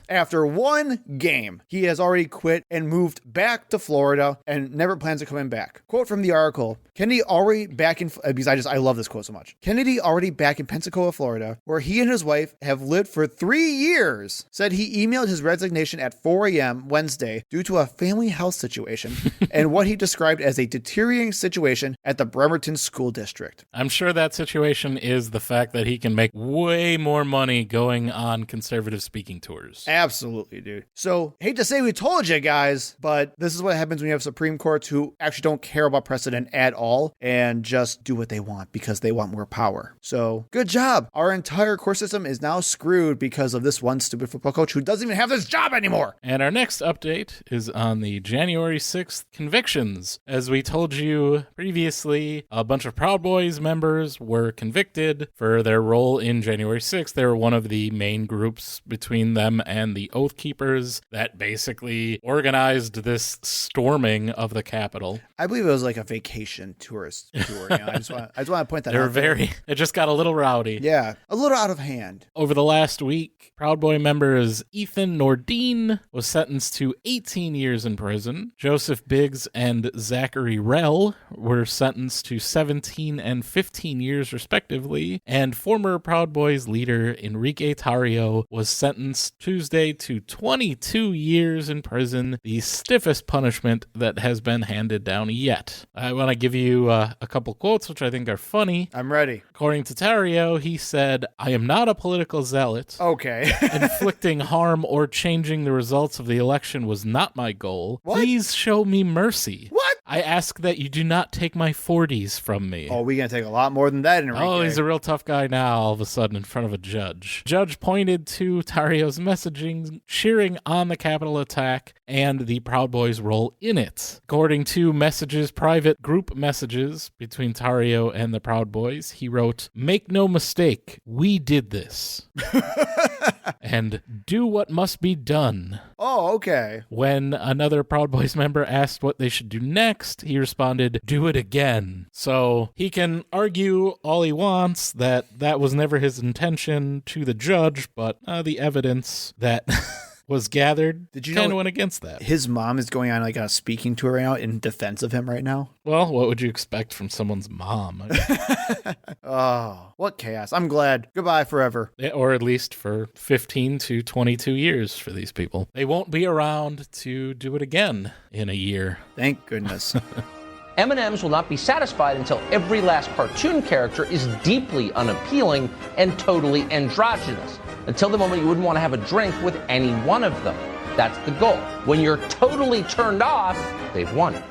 After one game, he has already quit and moved back to Florida and never plans on coming back. Quote from the article, Kennedy already back in, because I love this quote so much. Kennedy already back in Pensacola, Florida, where he and his wife have lived for 3 years, said he emailed his resignation at 4 a.m. Wednesday due to a family health situation and what he described as a deteriorating situation at the Bremerton School District. I'm sure that situation is the fact that he can make way more money going on conservative speaking tours. Absolutely, dude. So, hate to say we told you guys, but this is what happens when you have Supreme Courts who actually don't care about precedent at all and just do what they want because they want more power. So, good job. Our entire court system is now screwed because of this one stupid football coach who doesn't even have this job anymore. And our next update is on the January 6th convictions. As we told you previously, a bunch of Proud Boys members were convicted for their role in January 6th. They were one of the main groups between them and the Oath Keepers that basically organized this storming of the Capitol. I believe it was like a vacation tourist tour. You know? I just want to point that out. It just got a little rowdy. Yeah, a little out of hand. Over the last week, Proud Boy members Ethan Nordine was sentenced to 18 years in prison. Joseph Biggs and Zachary Rell were sentenced to 17 and 15 years respectively. And former Proud Boys leader Enrique Tarrio was sentenced Tuesday to 22 years in prison, the stiffest punishment that has been handed down yet. I want to give you a couple quotes, which I think are funny. I'm ready. According to Tarrio, he said, "I am not a political zealot. Okay. Inflicting harm or changing the results of the election was not my goal. What? Please show me mercy. What? I ask that you do not take my 40s from me." Oh, we're going to take a lot more than that, Enrique. Oh, he's a real tough guy now, all of a sudden, in front of a judge. Judge pointed to Tarrio's messaging, cheering on the Capitol attack and the Proud Boys' role in it. According to messages, private group messages between Tarrio and the Proud Boys, he wrote, "Make no mistake, we did this." And "do what must be done." Oh, okay. When another Proud Boys member asked what they should do next, he responded, "Do it again." So he can argue all he wants that was never his intention to the judge, but the evidence that was gathered kind of went against that. His mom is going on like a speaking tour right now in defense of him right now? Well, what would you expect from someone's mom? Oh, what chaos. I'm glad. Goodbye forever. Or at least for 15 to 22 years for these people. They won't be around to do it again in a year. Thank goodness. M&Ms will not be satisfied until every last cartoon character is deeply unappealing and totally androgynous, until the moment you wouldn't want to have a drink with any one of them. That's the goal. When you're totally turned off, they've won.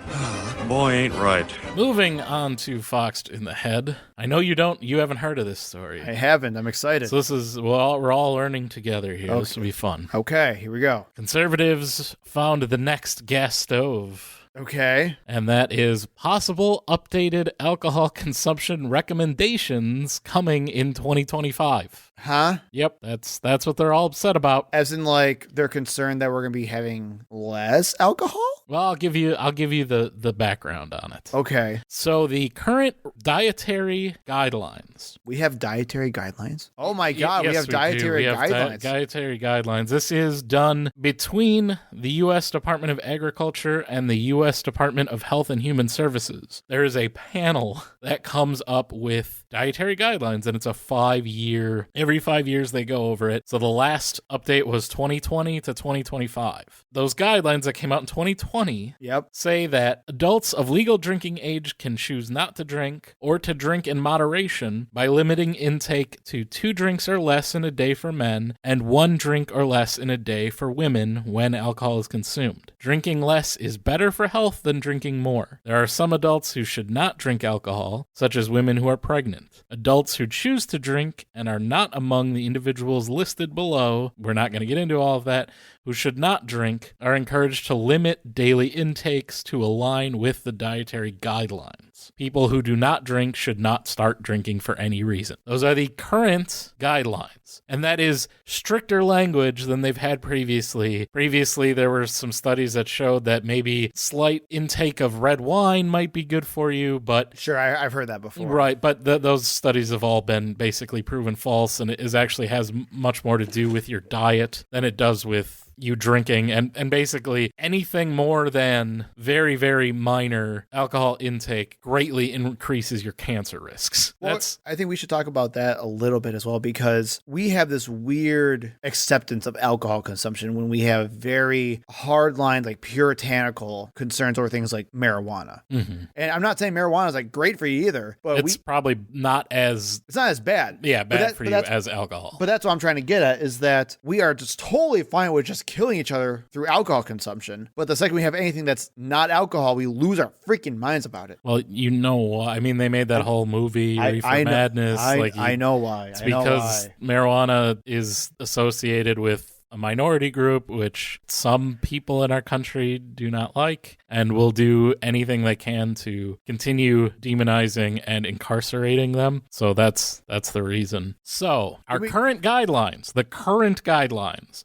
Boy, ain't right. Moving on to Foxed in the Head. I know you haven't heard of this story. I haven't. I'm excited. So this is, well, we're all learning together here. Okay. This will be fun. Okay, here we go. Conservatives found the next gas stove. Okay. And that is possible updated alcohol consumption recommendations coming in 2025. Huh? Yep, that's what they're all upset about. As in, like, they're concerned that we're going to be having less alcohol? Well, I'll give you the background on it. Okay. So the current dietary guidelines. We have dietary guidelines? Oh my God, yes, we have dietary guidelines. Dietary guidelines. This is done between the U.S. Department of Agriculture and the U.S. Department of Health and Human Services. There is a panel that comes up with dietary guidelines, and it's a 5-year. Every 5 years they go over it. So the last update was 2020 to 2025. Those guidelines that came out in 2020 say that adults of legal drinking age can choose not to drink or to drink in moderation by limiting intake to 2 drinks or less in a day for men and 1 drink or less in a day for women when alcohol is consumed. Drinking less is better for health than drinking more. There are some adults who should not drink alcohol, such as women who are pregnant. Adults who choose to drink and are not among the individuals listed below, we're not going to get into all of that, who should not drink, are encouraged to limit daily intakes to align with the dietary guidelines. People who do not drink should not start drinking for any reason. Those are the current guidelines, and that is stricter language than they've had previously. Previously, there were some studies that showed that maybe slight intake of red wine might be good for you, but... Sure, I've heard that before. Right, but those studies have all been basically proven false, and it actually has much more to do with your diet than it does with you drinking, and basically anything more than very, very minor alcohol intake greatly increases your cancer risks. Well, I think we should talk about that a little bit as well, because we have this weird acceptance of alcohol consumption when we have very hard-lined, like puritanical concerns over things like marijuana. Mm-hmm. And I'm not saying marijuana is like great for you either, but it's probably not as... It's not as bad. Yeah, bad for you as alcohol. But that's what I'm trying to get at, is that we are just totally fine with just killing each other through alcohol consumption. But the second we have anything that's not alcohol, we lose our freaking minds about it. Well, I mean, they made that whole movie, Reefer Madness. I know why. It's because marijuana is associated with a minority group, which some people in our country do not like, and will do anything they can to continue demonizing and incarcerating them. So that's the reason. So our current guidelines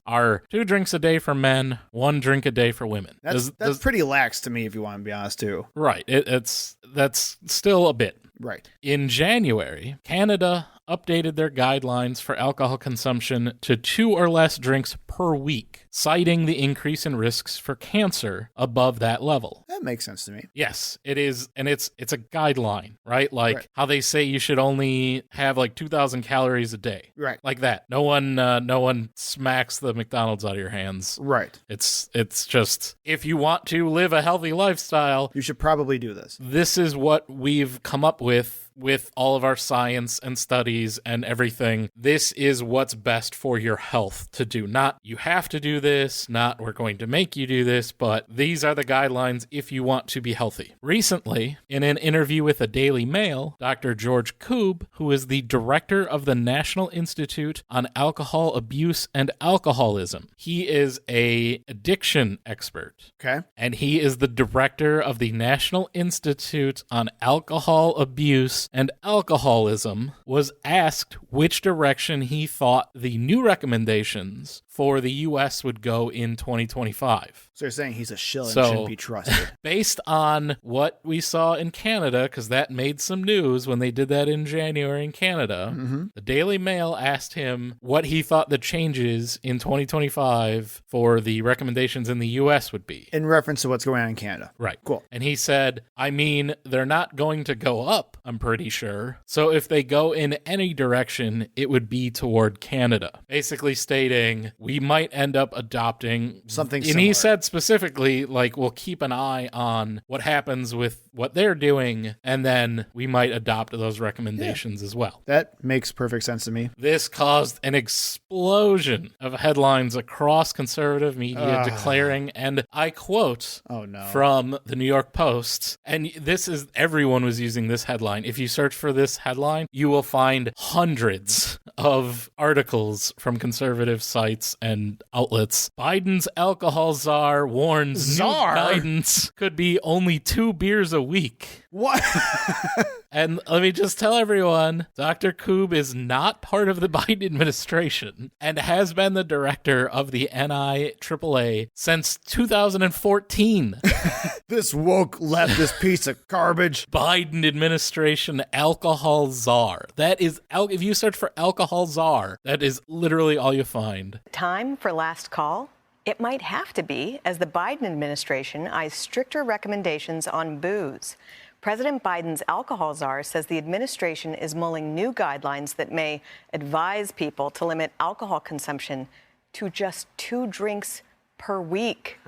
are 2 drinks a day for men, 1 drink a day for women. That's pretty lax to me, if you want to be honest, too. Right. That's still a bit. Right. In January, Canada updated their guidelines for alcohol consumption to 2 or less drinks per week, citing the increase in risks for cancer above that level. That makes sense to me. Yes, it is, and it's a guideline, right? Like how they say you should only have like 2,000 calories a day. Right. Like that. No one smacks the McDonald's out of your hands. Right. It's just, if you want to live a healthy lifestyle, you should probably do this. This is what we've come up with all of our science and studies and everything. This is what's best for your health to do. Not you have to do this, not we're going to make you do this, but these are the guidelines if you want to be healthy. Recently, in an interview with the Daily Mail, Dr. George Koob, who is the director of the National Institute on Alcohol Abuse and Alcoholism, he is an addiction expert. Okay. And he is the director of the National Institute on Alcohol Abuse and Alcoholism, was asked which direction he thought the new recommendations for the U.S. would go in 2025. So you're saying he's a shill and shouldn't be trusted. Based on what we saw in Canada, because that made some news when they did that in January in Canada, the Daily Mail asked him what he thought the changes in 2025 for the recommendations in the U.S. would be. In reference to what's going on in Canada. Right. Cool. And he said, I mean, they're not going to go up, I'm pretty sure. So if they go in any direction, it would be toward Canada. Basically stating, we might end up adopting something and similar. he said specifically, like, we'll keep an eye on what happens with what they're doing, and then we might adopt those recommendations as well. That makes perfect sense to me. This caused an explosion of headlines across conservative media declaring, and I quote from the New York Post, and this is, everyone was using this headline. If you search for this headline, you will find hundreds of articles from conservative sites and outlets. Biden's alcohol czar warns new guidance could be only 2 beers a week. What? And let me just tell everyone, Dr. Koob is not part of the Biden administration and has been the director of the NIAAA since 2014. This woke leftist piece of garbage. Biden administration alcohol czar. That is, if you search for alcohol czar, that is literally all you find. Time for last call? It might have to be, as the Biden administration eyes stricter recommendations on booze. President Biden's alcohol czar says the administration is mulling new guidelines that may advise people to limit alcohol consumption to just 2 drinks per week.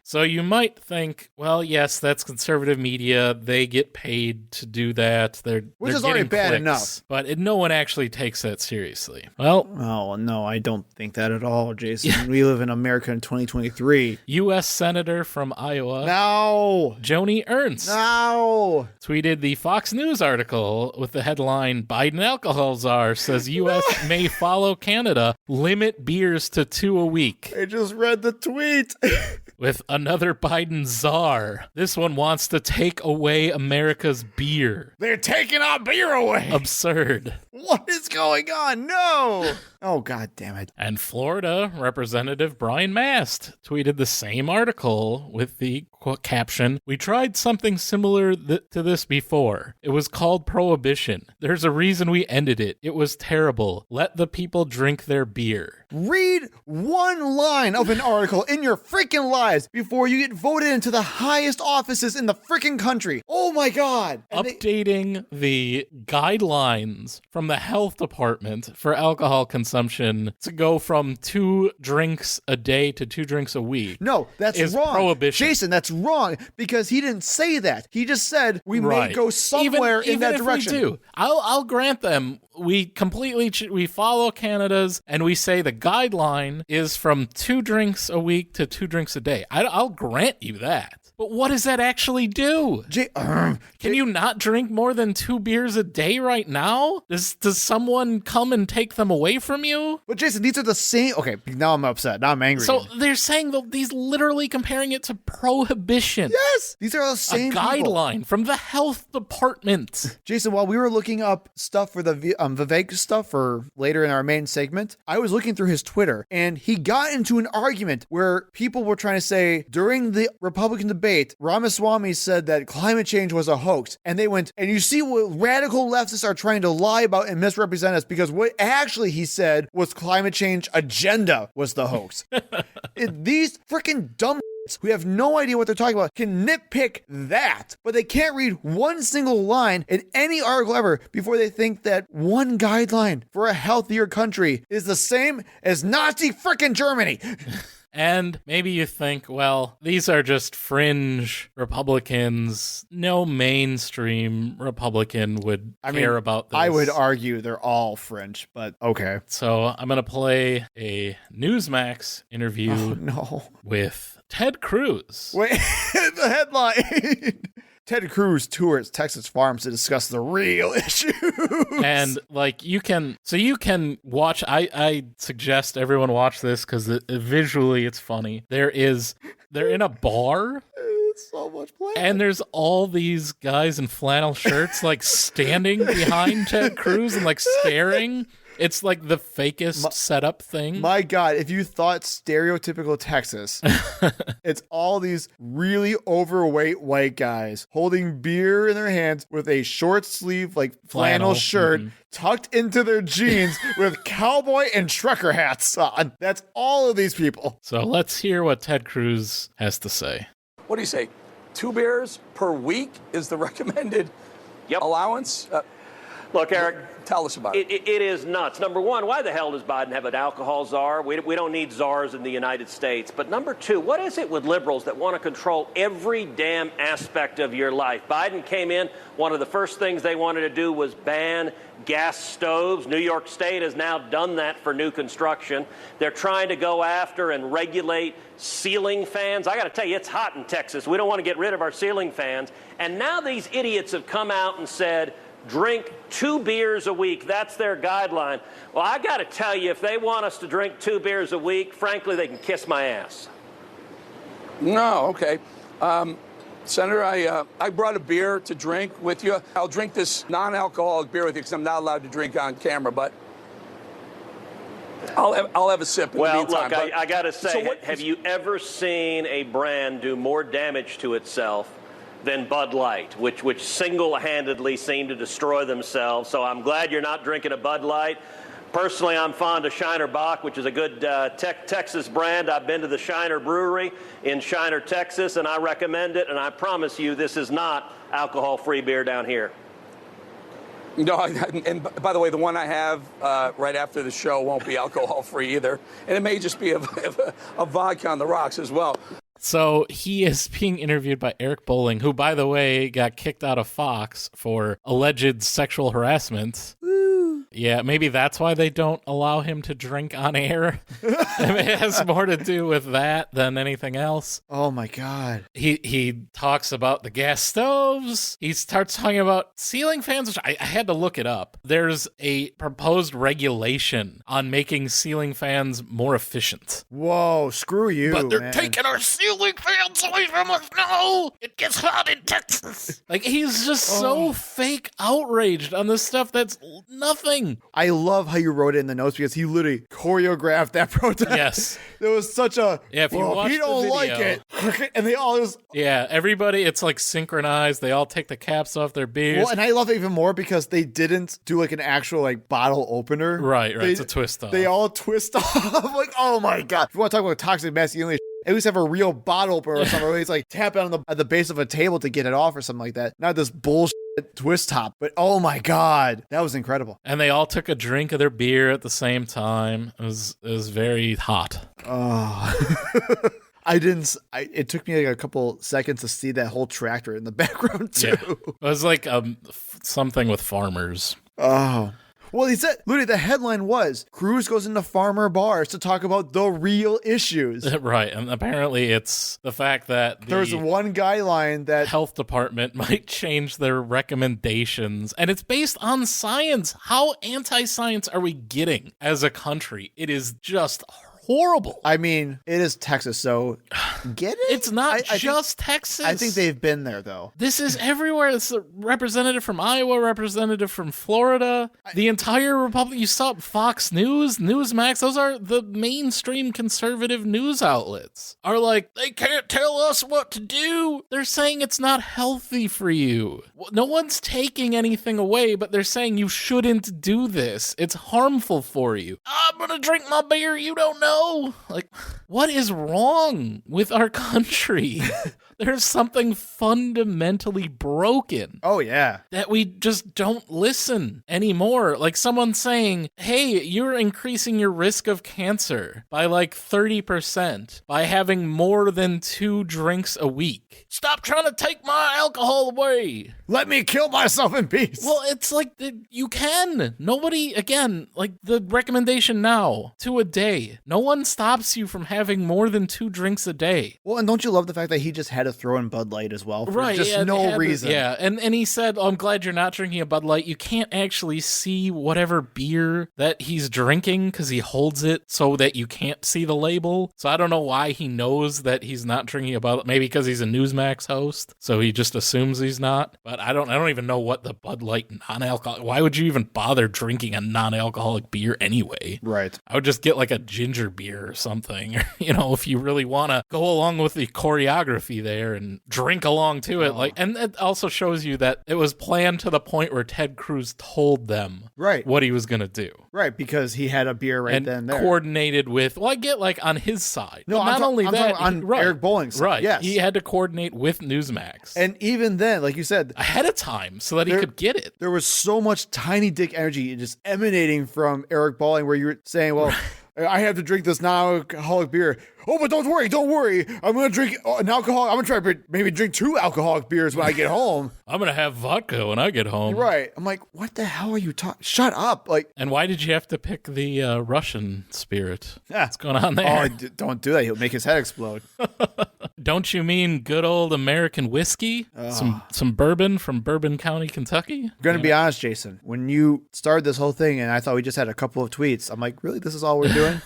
So you might think, well, yes, that's conservative media. They get paid to do that. Which is getting already bad clicks, enough. But no one actually takes that seriously. Well, oh, no, I don't think that at all, Jason. We live in America in 2023. U.S. Senator from Iowa, No! Joni Ernst, No! tweeted the Fox News article with the headline, Biden alcohol czar says U.S. may follow Canada, limit beers to 2 a week. I just read the tweet. With another Biden czar. This one wants to take away America's beer. They're taking our beer away. Absurd. What is going on? No. Oh, God damn it. And Florida Representative Brian Mast tweeted the same article with the caption, "We tried something similar to this before. It was called prohibition. There's a reason we ended it. It was terrible. Let the people drink their beer." Read one line of an article in your freaking lives before you get voted into the highest offices in the freaking country. Oh my God. Updating the guidelines from the health department for alcohol consumption to go from 2 drinks a day to 2 drinks a week. No, that's is wrong. Prohibition. Jason, that's wrong because he didn't say that. He just said we may go somewhere in that direction. We do. I'll grant them. We completely we follow Canada's, and we say the guideline is from 2 drinks a week to 2 drinks a day. I'll grant you that. But what does that actually do? Can you not drink more than 2 beers a day right now? Does someone come and take them away from you? But Jason, these are the same. Okay, now I'm upset. Now I'm angry. So they're saying these literally comparing it to prohibition. Yes, these are the same guideline from the health department. Jason, while we were looking up stuff for the Vivek stuff for later in our main segment, I was looking through his Twitter, and he got into an argument where people were trying to say during the Republican debate, Ramaswamy said that climate change was a hoax. And they went, and you see what radical leftists are trying to lie about and misrepresent us, because what actually he said was climate change agenda was the hoax. These freaking dumb who have no idea what they're talking about can nitpick that, but they can't read one single line in any article ever before they think that one guideline for a healthier country is the same as Nazi freaking Germany. And maybe you think, well, these are just fringe Republicans. No mainstream Republican would care about this. I would argue they're all fringe, but okay. So I'm going to play a Newsmax interview with Ted Cruz. Wait, the headline. Ted Cruz tours Texas farms to discuss the real issues. And you can watch. I suggest everyone watch this because visually it's funny. They're in a bar. It's so much play. And there's all these guys in flannel shirts standing behind Ted Cruz and staring. It's like the fakest setup thing. My God, if you thought stereotypical Texas, it's all these really overweight white guys holding beer in their hands with a short sleeve flannel shirt tucked into their jeans with cowboy and trucker hats on. That's all of these people. So let's hear what Ted Cruz has to say. What do you say? 2 beers per week is the recommended allowance? Look, Eric, tell us about it. It is nuts. Number one, why the hell does Biden have an alcohol czar? We don't need czars in the United States. But number two, what is it with liberals that want to control every damn aspect of your life? Biden came in, one of the first things they wanted to do was ban gas stoves. New York State has now done that for new construction. They're trying to go after and regulate ceiling fans. I got to tell you, it's hot in Texas. We don't want to get rid of our ceiling fans. And now these idiots have come out and said, drink 2 beers a week. That's their guideline. Well, I got to tell you, if they want us to drink 2 beers a week, frankly, they can kiss my ass. No, okay. Senator, I brought a beer to drink with you. I'll drink this non-alcoholic beer with you because I'm not allowed to drink on camera, but I'll have a sip in the meantime. Well, look, I got to say, have you ever seen a brand do more damage to itself than Bud Light, which single-handedly seem to destroy themselves? So I'm glad you're not drinking a Bud Light. Personally, I'm fond of Shiner Bock, which is a good Texas brand. I've been to the Shiner Brewery in Shiner, Texas, and I recommend it. And I promise you, this is not alcohol-free beer down here. No, and by the way, the one I have right after the show won't be alcohol-free either. And it may just be a vodka on the rocks as well. So he is being interviewed by Eric Bolling, who, by the way, got kicked out of Fox for alleged sexual harassment. Yeah, maybe that's why they don't allow him to drink on air. I mean, it has more to do with that than anything else. Oh, my God. He talks about the gas stoves. He starts talking about ceiling fans, which I had to look it up. There's a proposed regulation on making ceiling fans more efficient. Whoa, screw you, But they're man. taking our ceiling fans away from us. No, it gets hot in Texas. Like, he's just so fake outraged on this stuff that's nothing. I love how you wrote it in the notes because he literally choreographed that protest. Yes. There was such a, Yeah, if you watch he don't the like video, it. And they all just, yeah, everybody, it's like synchronized. They all take the caps off their beers. well, and I love it even more because they didn't do like an actual like bottle opener. Right, it's a twist off. They all twist off. Like, oh my God. If you want to talk about toxic masculinity, at least have a real bottle opener or something. Where it's like tap it at the base of a table to get it off or something like that. Not this bullshit twist top. But oh my God, that was incredible. And they all took a drink of their beer at the same time. It was very hot. Oh. It took me like a couple seconds to see that whole tractor in the background too. Yeah. It was like something with farmers. Oh. Well, he said, literally, the headline was, Cruz goes into farmer bars to talk about the real issues. Right. And apparently it's the fact that There's one guideline that health department might change their recommendations. And it's based on science. How anti-science are we getting as a country? It is just horrible. I mean, it is Texas, so get it? It's not just Texas. I think they've been there, though. This is everywhere. It's a representative from Iowa, representative from Florida, the entire Republic. You saw Fox News, Newsmax. Those are the mainstream conservative news outlets. Are like, they can't tell us what to do. They're saying it's not healthy for you. No one's taking anything away, but they're saying you shouldn't do this. It's harmful for you. I'm going to drink my beer. You don't know. Like, what is wrong with our country? There's something fundamentally broken. Oh, yeah. That we just don't listen anymore. Like someone saying, hey, you're increasing your risk of cancer by like 30% by having more than 2 drinks a week. Stop trying to take my alcohol away. Let me kill myself in peace. Well, it's like you can. Nobody, again, like the recommendation now, 2 a day. No one stops you from having more than 2 drinks a day. Well, and don't you love the fact that he just had to throw in Bud Light as well? For right. Just yeah, no reason. And he said, I'm glad you're not drinking a Bud Light. You can't actually see whatever beer that he's drinking because he holds it so that you can't see the label. So I don't know why he knows that he's not drinking a Bud Light. Maybe because he's a Newsmax host. So he just assumes he's not. But I don't even know what the Bud Light non-alcoholic. Why would you even bother drinking a non-alcoholic beer anyway? Right. I would just get like a ginger beer or something. If you really want to go along with the choreography there and drink along to it. And it also shows you that it was planned to the point where Ted Cruz told them what he was going to do. Right, because he had a beer right and then and there. Coordinated with, I get on his side. No, but I'm talking on Eric Bolling's side. Right. Yes. He had to coordinate with Newsmax. And even then, like you said, ahead of time so that he could get it. There was so much tiny dick energy just emanating from Eric Bolling where you were saying, well, I have to drink this non-alcoholic beer. Oh, but don't worry. I'm going to drink an alcoholic. I'm going to try maybe drink 2 alcoholic beers when I get home. I'm going to have vodka when I get home. Right. I'm like, what the hell are you talking? Shut up. And why did you have to pick the Russian spirit? What's going on there? Oh, don't do that. He'll make his head explode. Don't you mean good old American whiskey? Some bourbon from Bourbon County, Kentucky? I'm going to be honest, Jason. When you started this whole thing and I thought we just had a couple of tweets, I'm like, really? This is all we're doing?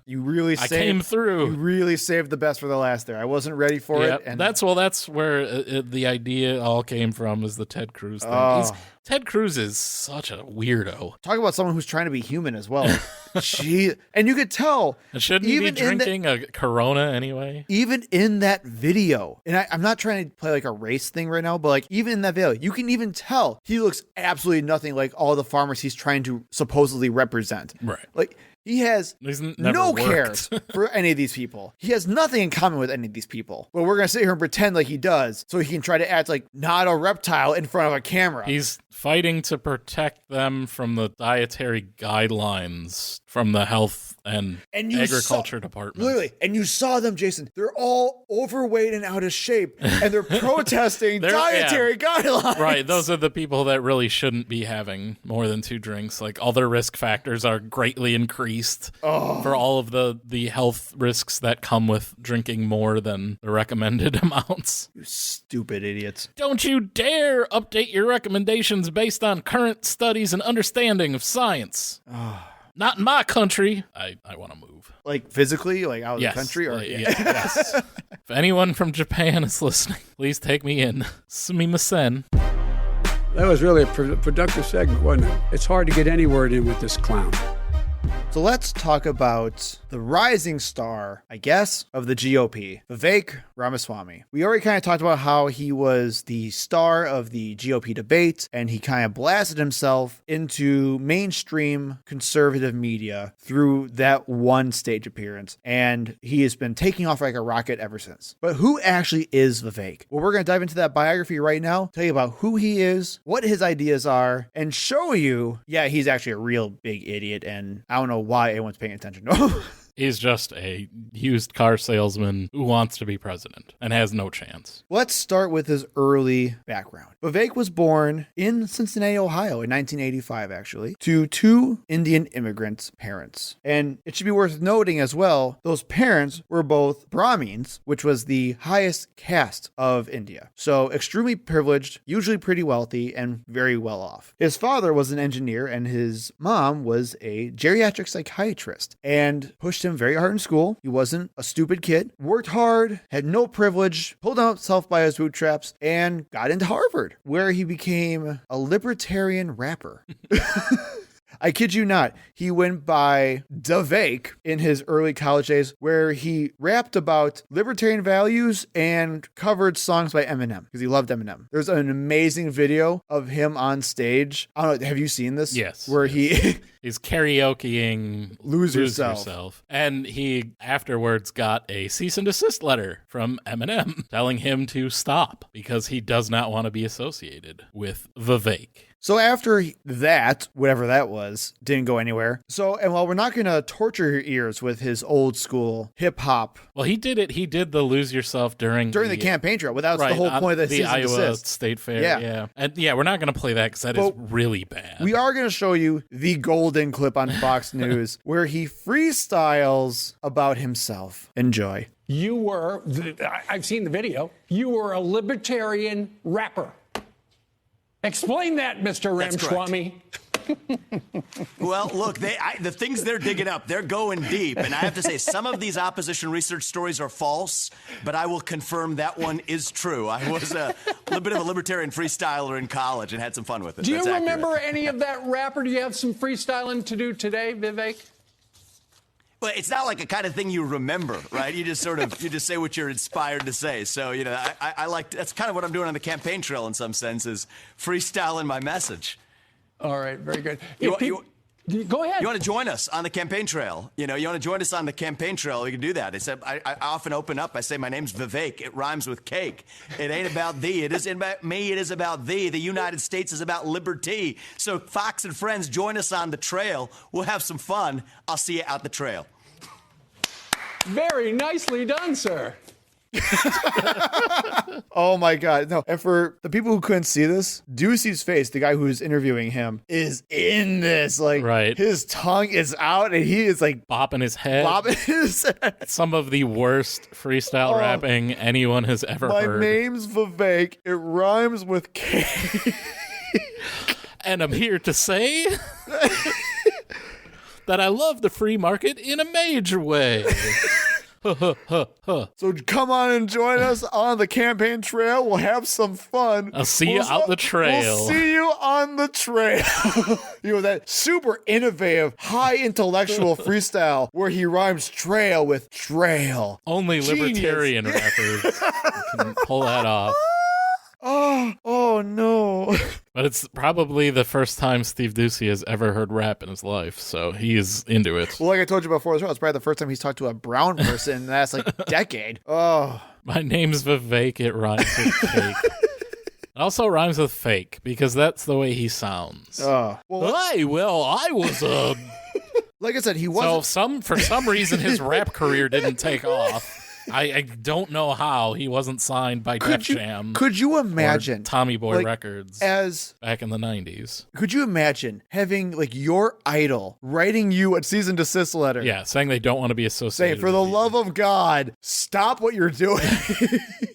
You really saved. I came through. You really saved the best for the last there. I wasn't ready for it. And that's where the idea all came from, is the Ted Cruz thing. Ted Cruz is such a weirdo. Talk about someone who's trying to be human as well. And you could tell. And shouldn't he be drinking a Corona anyway? Even in that video, and I'm not trying to play a race thing right now, but even in that video, you can even tell he looks absolutely nothing like all the farmers he's trying to supposedly represent. Right. He has no cares for any of these people. He has nothing in common with any of these people. But we're going to sit here and pretend like he does so he can try to act like not a reptile in front of a camera. He's fighting to protect them from the dietary guidelines from the health and agriculture department. Literally. And you saw them, Jason. They're all overweight and out of shape. And they're protesting dietary guidelines. Right. Those are the people that really shouldn't be having more than 2 drinks. All their risk factors are greatly increased for all of the health risks that come with drinking more than the recommended amounts. You stupid idiots. Don't you dare update your recommendations based on current studies and understanding of science. Not in my country. I want to move. Physically? Out of the country? Or yes. If anyone from Japan is listening, please take me in. Sumimasen. That was really a productive segment, wasn't it? It's hard to get any word in with this clown. So let's talk about the rising star, I guess, of the GOP, Vivek Ramaswamy. We already kind of talked about how he was the star of the GOP debate, and he kind of blasted himself into mainstream conservative media through that one stage appearance, and he has been taking off like a rocket ever since. But who actually is Vivek? Well, we're going to dive into that biography right now, tell you about who he is, what his ideas are, and show you, he's actually a real big idiot, and I don't know why anyone's paying attention to him. He's just a used car salesman who wants to be president and has no chance. Let's start with his early background. Vivek was born in Cincinnati, Ohio in 1985, actually, to 2 Indian immigrant parents. And it should be worth noting as well, those parents were both Brahmins, which was the highest caste of India. So extremely privileged, usually pretty wealthy, and very well off. His father was an engineer and his mom was a geriatric psychiatrist and pushed him very hard in school. He wasn't a stupid kid, worked hard, had no privilege, pulled himself by his bootstraps, and got into Harvard, where he became a libertarian rapper. I kid you not, he went by Vivek in his early college days, where he rapped about libertarian values and covered songs by Eminem, because he loved Eminem. There's an amazing video of him on stage. I don't know, have you seen this? Yes. Where he's karaokeing Lose Yourself. And he afterwards got a cease and desist letter from Eminem telling him to stop because he does not want to be associated with Vivek. So after that, whatever that was, didn't go anywhere. So, and while we're not going to torture your ears with his old school hip hop. Well, he did it. He did the Lose Yourself during the campaign trail. Well, that was the whole point of the Iowa State Fair. Yeah. And we're not going to play that because that is really bad. We are going to show you the golden clip on Fox News where he freestyles about himself. Enjoy. I've seen the video. You were a libertarian rapper. Explain that, Mr. Ramaswamy. Well, look, the things they're digging up, they're going deep. And I have to say, some of these opposition research stories are false, but I will confirm that one is true. I was a little bit of a libertarian freestyler in college and had some fun with it. Do you remember any of that rapper? Do you have some freestyling to do today, Vivek? But it's not like a kind of thing you remember, right? You just say what you're inspired to say. So, I like, that's kind of what I'm doing on the campaign trail in some sense, is freestyling my message. All right, very good. Go ahead. You want to join us on the campaign trail? You want to join us on the campaign trail? You can do that. I often open up. I say, my name's Vivek. It rhymes with cake. It ain't about thee. It isn't about me. It is about thee. The United States is about liberty. So, Fox and friends, join us on the trail. We'll have some fun. I'll see you out the trail. Very nicely done, sir. Oh my God. No. And for the people who couldn't see this, Ducey's face, the guy who's interviewing him, is in this. Like, right. His tongue is out and he is like bopping his head. Some of the worst freestyle rapping anyone has ever heard. My name's Vivek. It rhymes with cake. And I'm here to say that I love the free market in a major way. So come on and join us on the campaign trail. We'll have some fun. I'll see you out the trail. We'll see you on the trail. That super innovative, high intellectual freestyle where he rhymes trail with trail. Only libertarian rappers can pull that off. Oh no. But it's probably the first time Steve Ducey has ever heard rap in his life, so he's into it. Well, like I told you before as well, it's probably the first time he's talked to a brown person in the last decade. Oh. My name's Vivek. It rhymes with cake. It also rhymes with fake, because that's the way he sounds. Well, I was a... Like I said, he wasn't... So for some reason, his rap career didn't take off. I don't know how he wasn't signed by Def Jam. Could you imagine Tommy Boy Records as back in the 90s? Could you imagine having your idol writing you a cease and desist letter? Yeah, saying they don't want to be associated. Saying, for the love of God, stop what you're doing.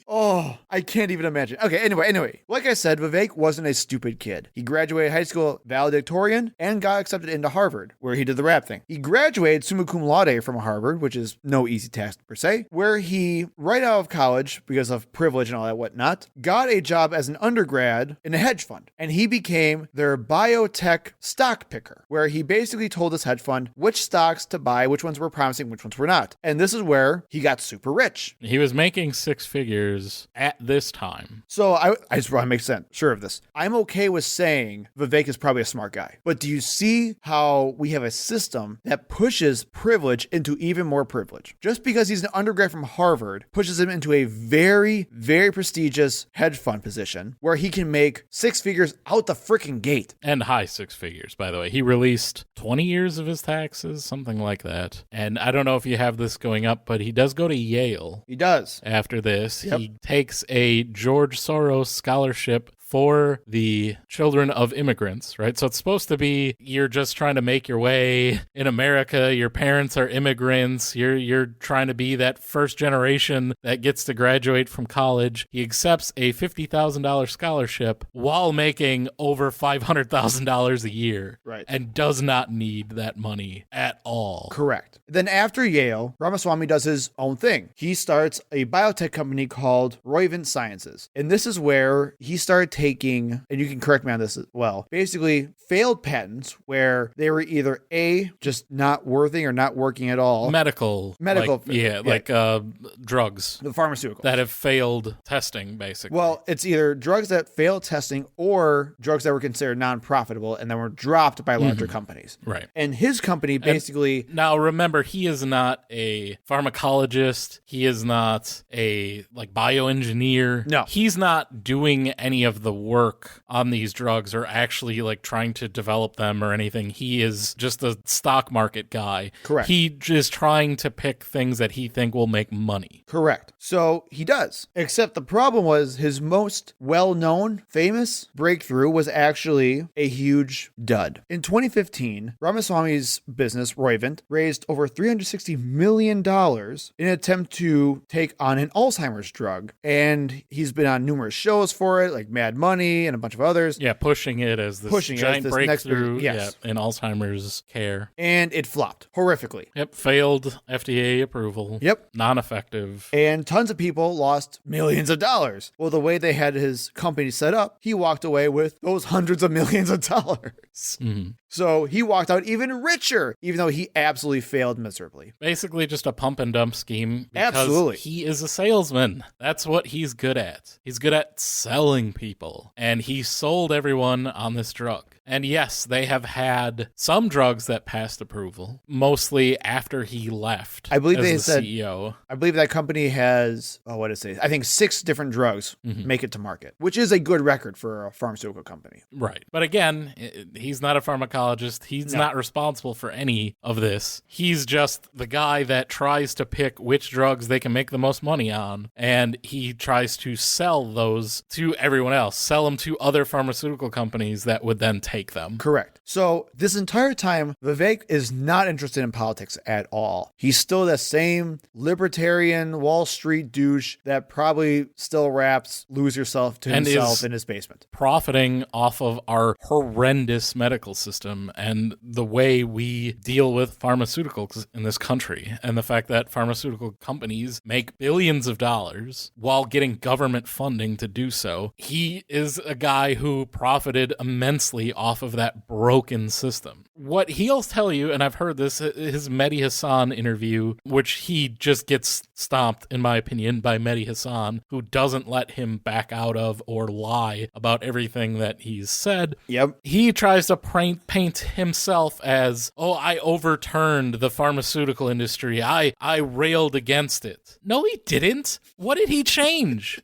Oh, I can't even imagine. Okay, anyway, like I said, Vivek wasn't a stupid kid. He graduated high school valedictorian and got accepted into Harvard, where he did the rap thing. He graduated summa cum laude from Harvard, which is no easy task per se, where he, right out of college, because of privilege and all that whatnot, got a job as an undergrad in a hedge fund. And he became their biotech stock picker, where he basically told this hedge fund which stocks to buy, which ones were promising, which ones were not. And this is where he got super rich. He was making six figures at this time. So I just want to make sure of this. I'm okay with saying Vivek is probably a smart guy. But do you see how we have a system that pushes privilege into even more privilege? Just because he's an undergrad from Harvard pushes him into a very, very prestigious hedge fund position where he can make six figures out the freaking gate. And high six figures, by the way. He released 20 years of his taxes, something like that. And I don't know if you have this going up, but he does go to Yale. He does. After this, Yep. He takes a George Soros scholarship for the children of immigrants, right? So it's supposed to be you're just trying to make your way in America. Your parents are immigrants. You're trying to be that first generation that gets to graduate from college. He accepts a $50,000 scholarship while making over $500,000 a year, right? And does not need that money at all. Correct. Then after Yale, Ramaswamy does his own thing. He starts a biotech company called Roivant Sciences. And this is where he started taking, and you can correct me on this as well, basically failed patents where they were either A, just not worthy or not working at all. Medical. Like drugs. The pharmaceuticals. That have failed testing, basically. Well, it's either drugs that failed testing or drugs that were considered non-profitable and then were dropped by larger companies. Right. And his company basically... Now, remember, he is not a pharmacologist. He is not a bioengineer. No. He's not doing any of the work on these drugs or actually trying to develop them or anything. He is just a stock market guy. Correct. He is trying to pick things that he think will make money. Correct. So he does. Except the problem was his most well-known, famous breakthrough was actually a huge dud. In 2015, Ramaswamy's business, Roivant, raised over $360 million in an attempt to take on an Alzheimer's drug. And he's been on numerous shows for it, like Mad Money and a bunch of others. Yeah, pushing it as this giant breakthrough in Alzheimer's care. And it flopped horrifically. Yep, failed FDA approval. Yep. Non-effective. And tons of people lost millions of dollars. Well, the way they had his company set up, he walked away with those hundreds of millions of dollars. Mm-hmm. So he walked out even richer, even though he absolutely failed miserably. Basically just a pump and dump scheme. Because Absolutely. he is a salesman. That's what he's good at. He's good at selling people. And he sold everyone on this drug. And yes, they have had some drugs that passed approval, mostly after he left. I believe as they the said CEO. I believe that company has, what did it say? I think 6 different drugs make it to market, which is a good record for a pharmaceutical company. Right. But again, he's not a pharmacologist. He's not responsible for any of this. He's just the guy that tries to pick which drugs they can make the most money on. And he tries to sell those to everyone else, sell them to other pharmaceutical companies that would then take them. Correct. So this entire time, Vivek is not interested in politics at all. He's still the same libertarian Wall Street douche that probably still raps "Lose Yourself" to And himself is in his basement. Profiting off of our horrendous medical system and the way we deal with pharmaceuticals in this country, and the fact that pharmaceutical companies make billions of dollars while getting government funding to do so. He is a guy who profited immensely off of that broken system. What he'll tell you, and I've heard this, his Mehdi Hassan interview, which he just gets stomped, in my opinion, by Mehdi Hassan, who doesn't let him back out of or lie about everything that he's said. Yep. He tries to paint himself as, oh, I overturned the pharmaceutical industry. I railed against it. No, he didn't. What did he change?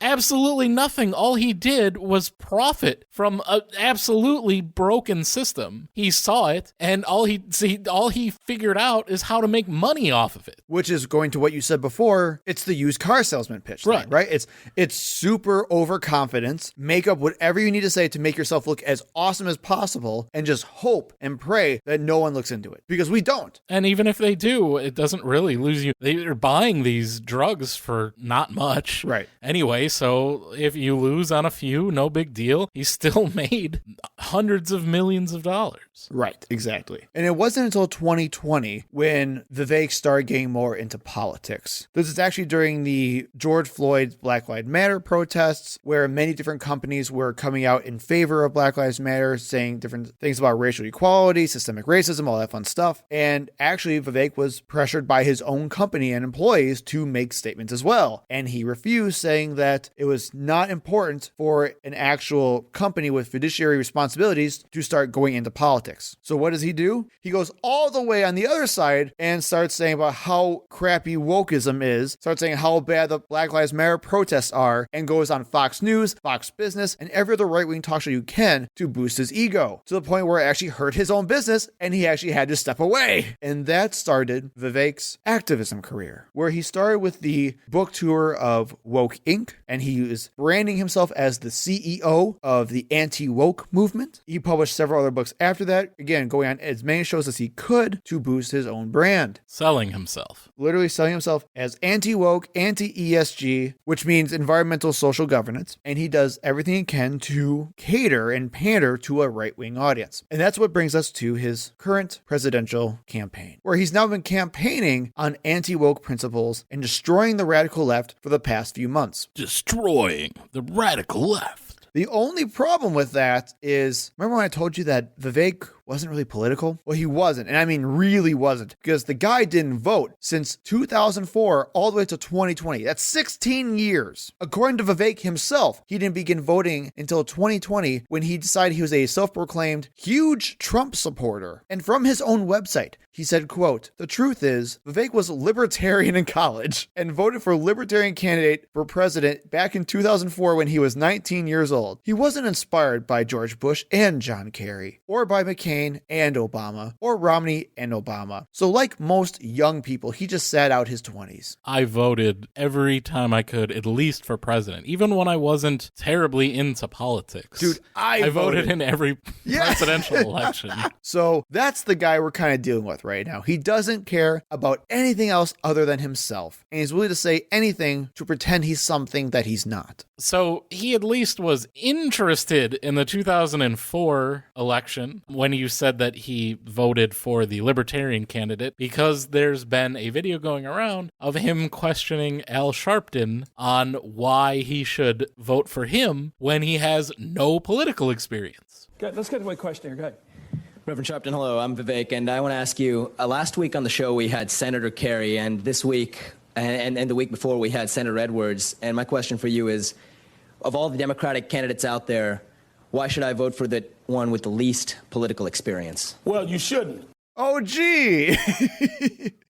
Absolutely nothing. All he did was profit from an absolutely broken system. He saw it, and all he figured out is how to make money off of it. Which is going to what you said before. It's the used car salesman pitch thing, right? It's super overconfidence. Make up whatever you need to say to make yourself look as awesome as possible, and just hope and pray that no one looks into it, because we don't. And even if they do, it doesn't really lose you. They're buying these drugs for not much. Right. Anyway, so if you lose on a few, no big deal. He still made hundreds of millions of dollars. Right, exactly. And it wasn't until 2020 when Vivek started getting more into politics. This is actually during the George Floyd Black Lives Matter protests, where many different companies were coming out in favor of Black Lives Matter, saying different things about racial equality, systemic racism, all that fun stuff. And actually, Vivek was pressured by his own company and employees to make statements as well. And he refused, saying that it was not important for an actual company with fiduciary responsibilities to start going into politics. So what does he do? He goes all the way on the other side and starts saying about how crappy wokeism is, starts saying how bad the Black Lives Matter protests are, and goes on Fox News, Fox Business, and every other right-wing talk show you can to boost his ego, to the point where it actually hurt his own business and he actually had to step away. And that started Vivek's activism career, where he started with the book tour of Woke Inc., and he is branding himself as the CEO of the anti-woke movement. He published several other books after that, again, going on as many shows as he could to boost his own brand. Selling himself. Literally selling himself as anti-woke, anti-ESG, which means environmental social governance. And he does everything he can to cater and pander to a right-wing audience. And that's what brings us to his current presidential campaign, where he's now been campaigning on anti-woke principles and destroying the radical left for the past few months. Destroying the radical left. The only problem with that is, remember when I told you that Vivek wasn't really political? Well, he wasn't. And I mean, really wasn't, because the guy didn't vote since 2004 all the way to 2020. That's 16 years. According to Vivek himself, he didn't begin voting until 2020, when he decided he was a self-proclaimed huge Trump supporter. And from his own website, he said, quote, "The truth is, Vivek was a libertarian in college and voted for a libertarian candidate for president back in 2004 when he was 19 years old. He wasn't inspired by George Bush and John Kerry, or by McCain and Obama, or Romney and Obama. So like most young people, he just sat out his 20s. I voted every time I could, at least for president, even when I wasn't terribly into politics. Dude, I voted in every presidential election. So that's the guy we're kind of dealing with right now. He doesn't care about anything else other than himself, and he's willing to say anything to pretend he's something that he's not. So he at least was interested in the 2004 election when you said that he voted for the libertarian candidate, because there's been a video going around of him questioning Al Sharpton on why he should vote for him when he has no political experience. Good. Let's get to my question here. Go ahead. Reverend Sharpton, hello. I'm Vivek, and I want to ask you, last week on the show we had Senator Kerry, and this week and the week before we had Senator Edwards. And my question for you is, of all the Democratic candidates out there, why should I vote for the one with the least political experience? Well, you shouldn't. Oh, gee.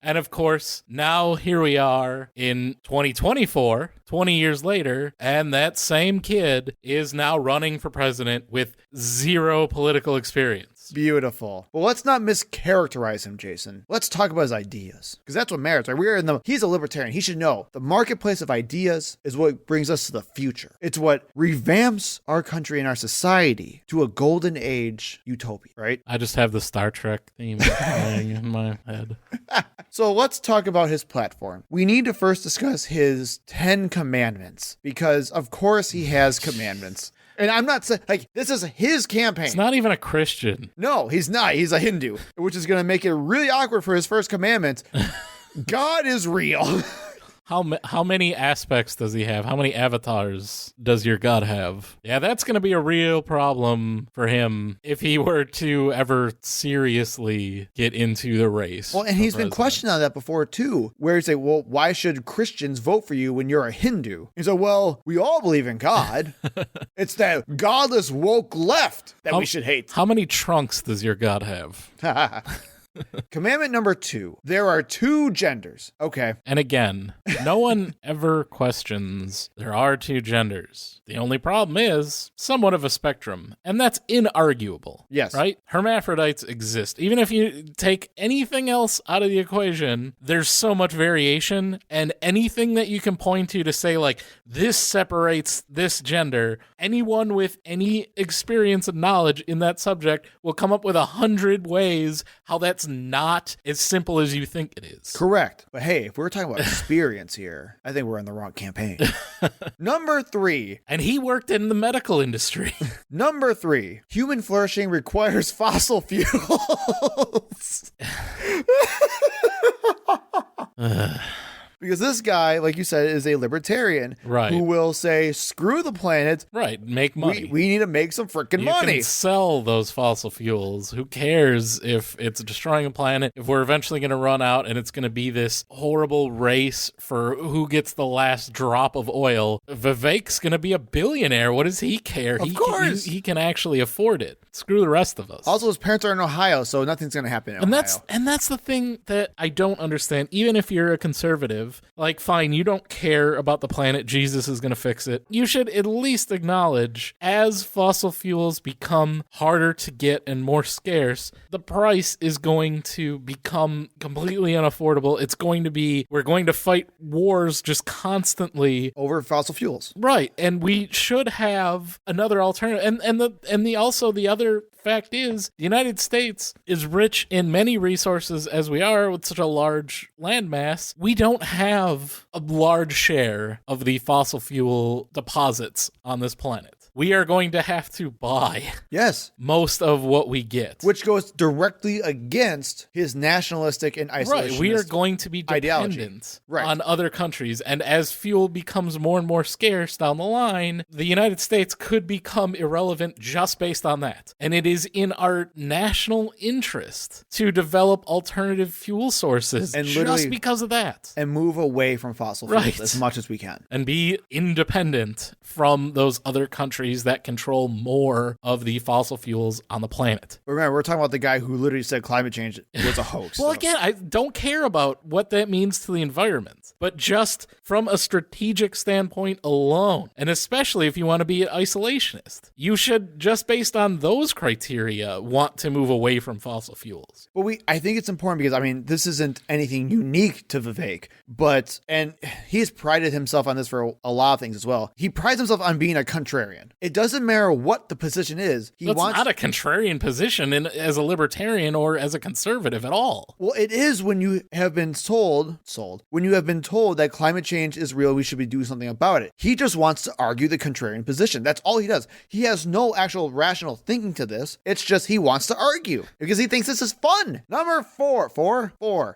And of course, now here we are in 2024, 20 years later, and that same kid is now running for president with zero political experience. Beautiful. Well, let's not mischaracterize him, Jason. Let's talk about his ideas, because that's what matters. Right? He's a libertarian. He should know the marketplace of ideas is what brings us to the future. It's what revamps our country and our society to a golden age utopia, right? I just have the Star Trek theme playing in my head. So let's talk about his platform. We need to first discuss his 10 commandments, because of course he has commandments. And I'm not saying, like, this is his campaign. It's not even a Christian. No, he's not. He's a Hindu, which is going to make it really awkward for his first commandment. God is real. How many aspects does he have? How many avatars does your God have? Yeah, that's going to be a real problem for him if he were to ever seriously get into the race. Well, and he's been questioned on that before, too, where he's like, well, why should Christians vote for you when you're a Hindu? He's like, well, we all believe in God. It's that godless woke left that we should hate. How many trunks does your God have? Commandment number 2. There are 2 genders. Okay. And again, no one ever questions there are 2 genders. The only problem is somewhat of a spectrum, and that's inarguable. Yes. Right? Hermaphrodites exist. Even if you take anything else out of the equation, there's so much variation, and anything that you can point to say, like, this separates this gender, anyone with any experience and knowledge in that subject will come up with 100 ways how that's not as simple as you think it is. Correct. But hey, if we're talking about experience here, I think we're in the wrong campaign. Number 3. And he worked in the medical industry. Number 3. Human flourishing requires fossil fuels. Because this guy, like you said, is a libertarian, right, who will say, screw the planet. Right, make money. We need to make some freaking money. You can sell those fossil fuels. Who cares if it's destroying a planet, if we're eventually going to run out and it's going to be this horrible race for who gets the last drop of oil. Vivek's going to be a billionaire. What does he care? Of course. He can actually afford it. Screw the rest of us. Also, his parents are in Ohio, so nothing's going to happen in Ohio. And that's the thing that I don't understand. Even if you're a conservative, like, fine, you don't care about the planet, Jesus is going to fix it. You should at least acknowledge, as fossil fuels become harder to get and more scarce, the price is going to become completely unaffordable. We're going to fight wars just constantly over fossil fuels. Right. And we should have another alternative. And the other fact is, the United States is rich in many resources as we are with such a large landmass. We don't have a large share of the fossil fuel deposits on this planet. We are going to have to buy most of what we get. Which goes directly against his nationalistic and isolationist Right, we are going to be dependent on other countries. And as fuel becomes more and more scarce down the line, the United States could become irrelevant just based on that. And it is in our national interest to develop alternative fuel sources and just because of that. And move away from fossil fuels as much as we can. And be independent from those other countries that control more of the fossil fuels on the planet. Remember, we're talking about the guy who literally said climate change was a hoax. Well, again, I don't care about what that means to the environment, but just from a strategic standpoint alone, and especially if you want to be an isolationist, you should, just based on those criteria, want to move away from fossil fuels. Well, I think it's important because, I mean, this isn't anything unique to Vivek, and he's prided himself on this for a lot of things as well. He prides himself on being a contrarian. It doesn't matter what the position is. That's not a contrarian position as a libertarian or as a conservative at all. Well, it is when you have been when you have been told that climate change is real, we should be doing something about it. He just wants to argue the contrarian position. That's all he does. He has no actual rational thinking to this. It's just he wants to argue because he thinks this is fun. Number 4.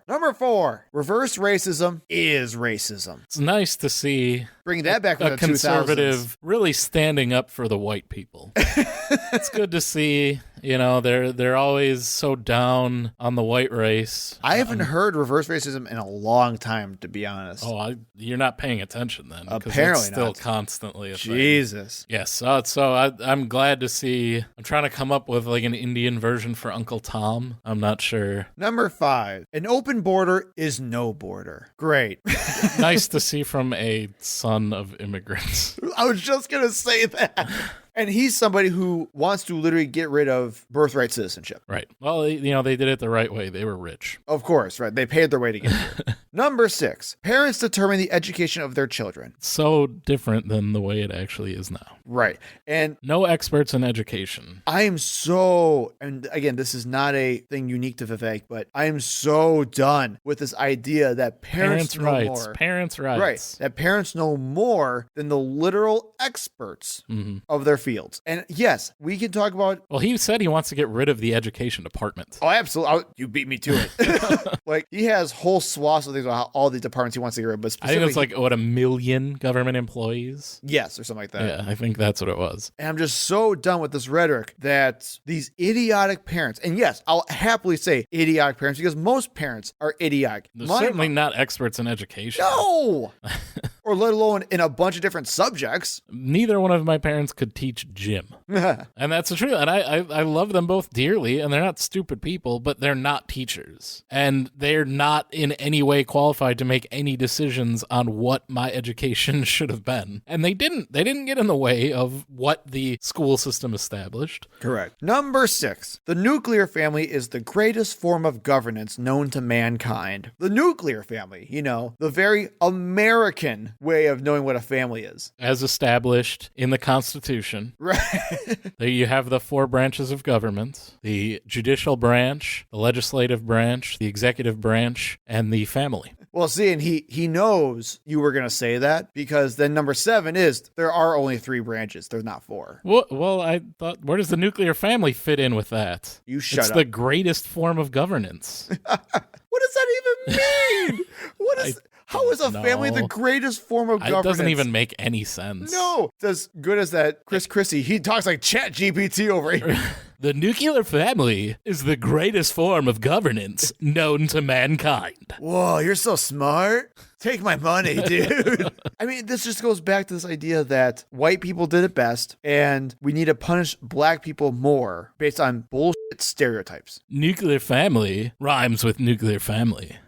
Number 4. Reverse racism is racism. It's nice to see bring that back from a the conservative 2000s. Really standing up for the white people. It's good to see. They're always so down on the white race. I haven't heard reverse racism in a long time, to be honest. Oh, you're not paying attention then. Apparently it's still not. Constantly a Jesus. thing. Yes. So I'm glad to see. I'm trying to come up with like an Indian version for Uncle Tom. I'm not sure. Number 5. An open border is no border. Great. Nice to see from a son of immigrants. I was just going to say that. And he's somebody who wants to literally get rid of birthright citizenship. Right. Well, they did it the right way. They were rich. Of course, right. They paid their way to get here. Number 6. Parents determine the education of their children. So different than the way it actually is now. Right. And no experts in education. I am so, and again, this is not a thing unique to Vivek, but I am so done with this idea that parents know rights. more. Parents' rights. Right. That parents know more than the literal experts of their fields. And yes, we can talk about. Well, he said he wants to get rid of the education department. Oh, absolutely. You beat me to it. Like, he has whole swaths of things about all the departments he wants to get rid of. But I think it's like, 1 million government employees? Yes, or something like that. Yeah, I think that's what it was. And I'm just so done with this rhetoric that these idiotic parents, and yes, I'll happily say idiotic parents because most parents are idiotic. They're certainly not experts in education. No! Or let alone in a bunch of different subjects. Neither one of my parents could teach gym. And that's the truth. And I love them both dearly, and they're not stupid people, but they're not teachers. And they're not in any way qualified to make any decisions on what my education should have been. And they didn't get in the way of what the school system established. Correct. Number 6. The nuclear family is the greatest form of governance known to mankind. The nuclear family, the very American way of knowing what a family is. As established in the Constitution. Right. There you have the 4 branches of government: the judicial branch, the legislative branch, the executive branch, and the family. Well, see, and he knows you were going to say that because then number 7 is there are only 3 branches. There's not 4. Well, I thought, where does the nuclear family fit in with that? You shut up. It's the greatest form of governance. What does that even mean? How is a family the greatest form of governance? It doesn't even make any sense. No. It's as good as that Chris Christie. He talks like Chat GPT over here. The nuclear family is the greatest form of governance known to mankind. Whoa, you're so smart. Take my money, dude. I mean, this just goes back to this idea that white people did it best and we need to punish black people more based on bullshit stereotypes. Nuclear family rhymes with nuclear family.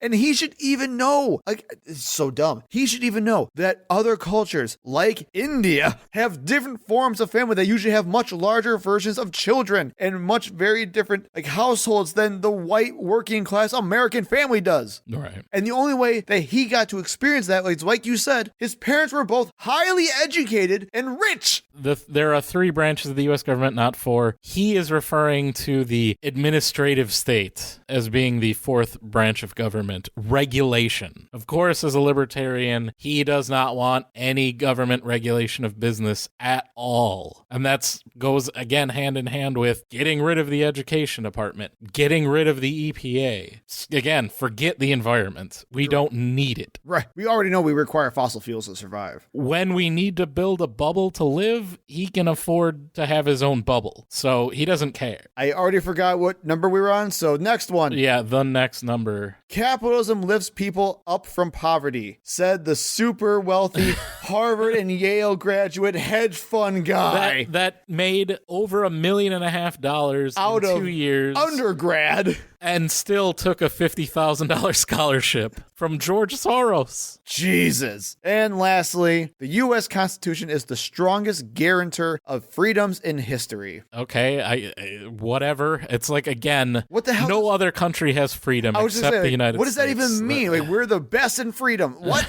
And he should even know, it's so dumb. He should even know that other cultures like India have different forms of family that usually have much larger versions of children and much very different households than the white working class American family does. Right. And the only way that he got to experience that, like you said, his parents were both highly educated and rich. There are 3 branches of the U.S. government, not 4. He is referring to the administrative state as being the 4th branch of government. Regulation. Of course, as a libertarian, he does not want any government regulation of business at all. And that goes, again, hand in hand with getting rid of the education department, getting rid of the EPA. Again, forget the environment. We don't need it. Right. We already know we require fossil fuels to survive. When we need to build a bubble to live, he can afford to have his own bubble. So he doesn't care. I already forgot what number we were on, so next one. Yeah, the next number. Capitalism lifts people up from poverty, said the super wealthy Harvard and Yale graduate hedge fund guy. That made over $1.5 million out in of 2 years. Undergrad. And still took a $50,000 scholarship from George Soros. Jesus. And lastly, the U.S. Constitution is the strongest guarantor of freedoms in history. Okay, whatever. It's like, again, what the hell? No other country has freedom except the United States. What does that even mean? We're the best in freedom. What?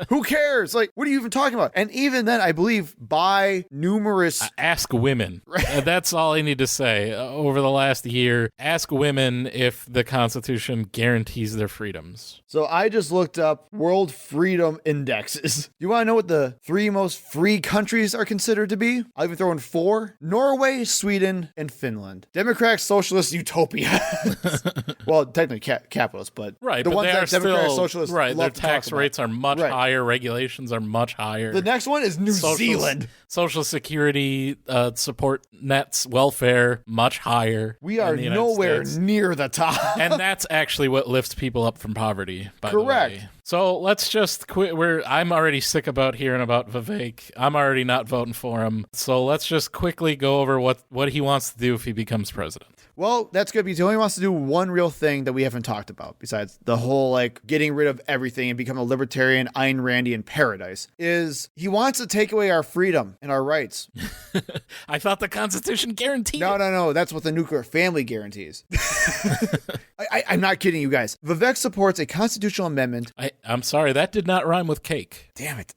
Who cares? What are you even talking about? And even then, I believe by numerous... Ask women. That's all I need to say. Over the last year, ask women if the Constitution guarantees their freedoms. So I just looked up world freedom indexes. You want to know what the 3 most free countries are considered to be? I'll even throw in 4. Norway, Sweden, and Finland. Democratic Socialist Utopia. Well, technically capitalists, but but Right, the but ones they that are Democratic still Socialists right. love Their to talk tax about. rates are much Right. higher. Regulations are much higher. The next one is New Zealand. Social Security support nets, welfare much higher. We are in the United nowhere States. near the top. And that's actually what lifts people up from poverty. By Correct. The way. So let's just quit. I'm already sick about hearing about Vivek. I'm already not voting for him. So let's just quickly go over what he wants to do if he becomes president. Well, that's good because he only wants to do one real thing that we haven't talked about besides the whole like getting rid of everything and become a libertarian Ayn Randian paradise is he wants to take away our freedom and our rights. I thought the Constitution guaranteed it. No. That's what the nuclear family guarantees. I'm not kidding you guys. Vivek supports a constitutional amendment. I'm sorry, that did not rhyme with cake. Damn it.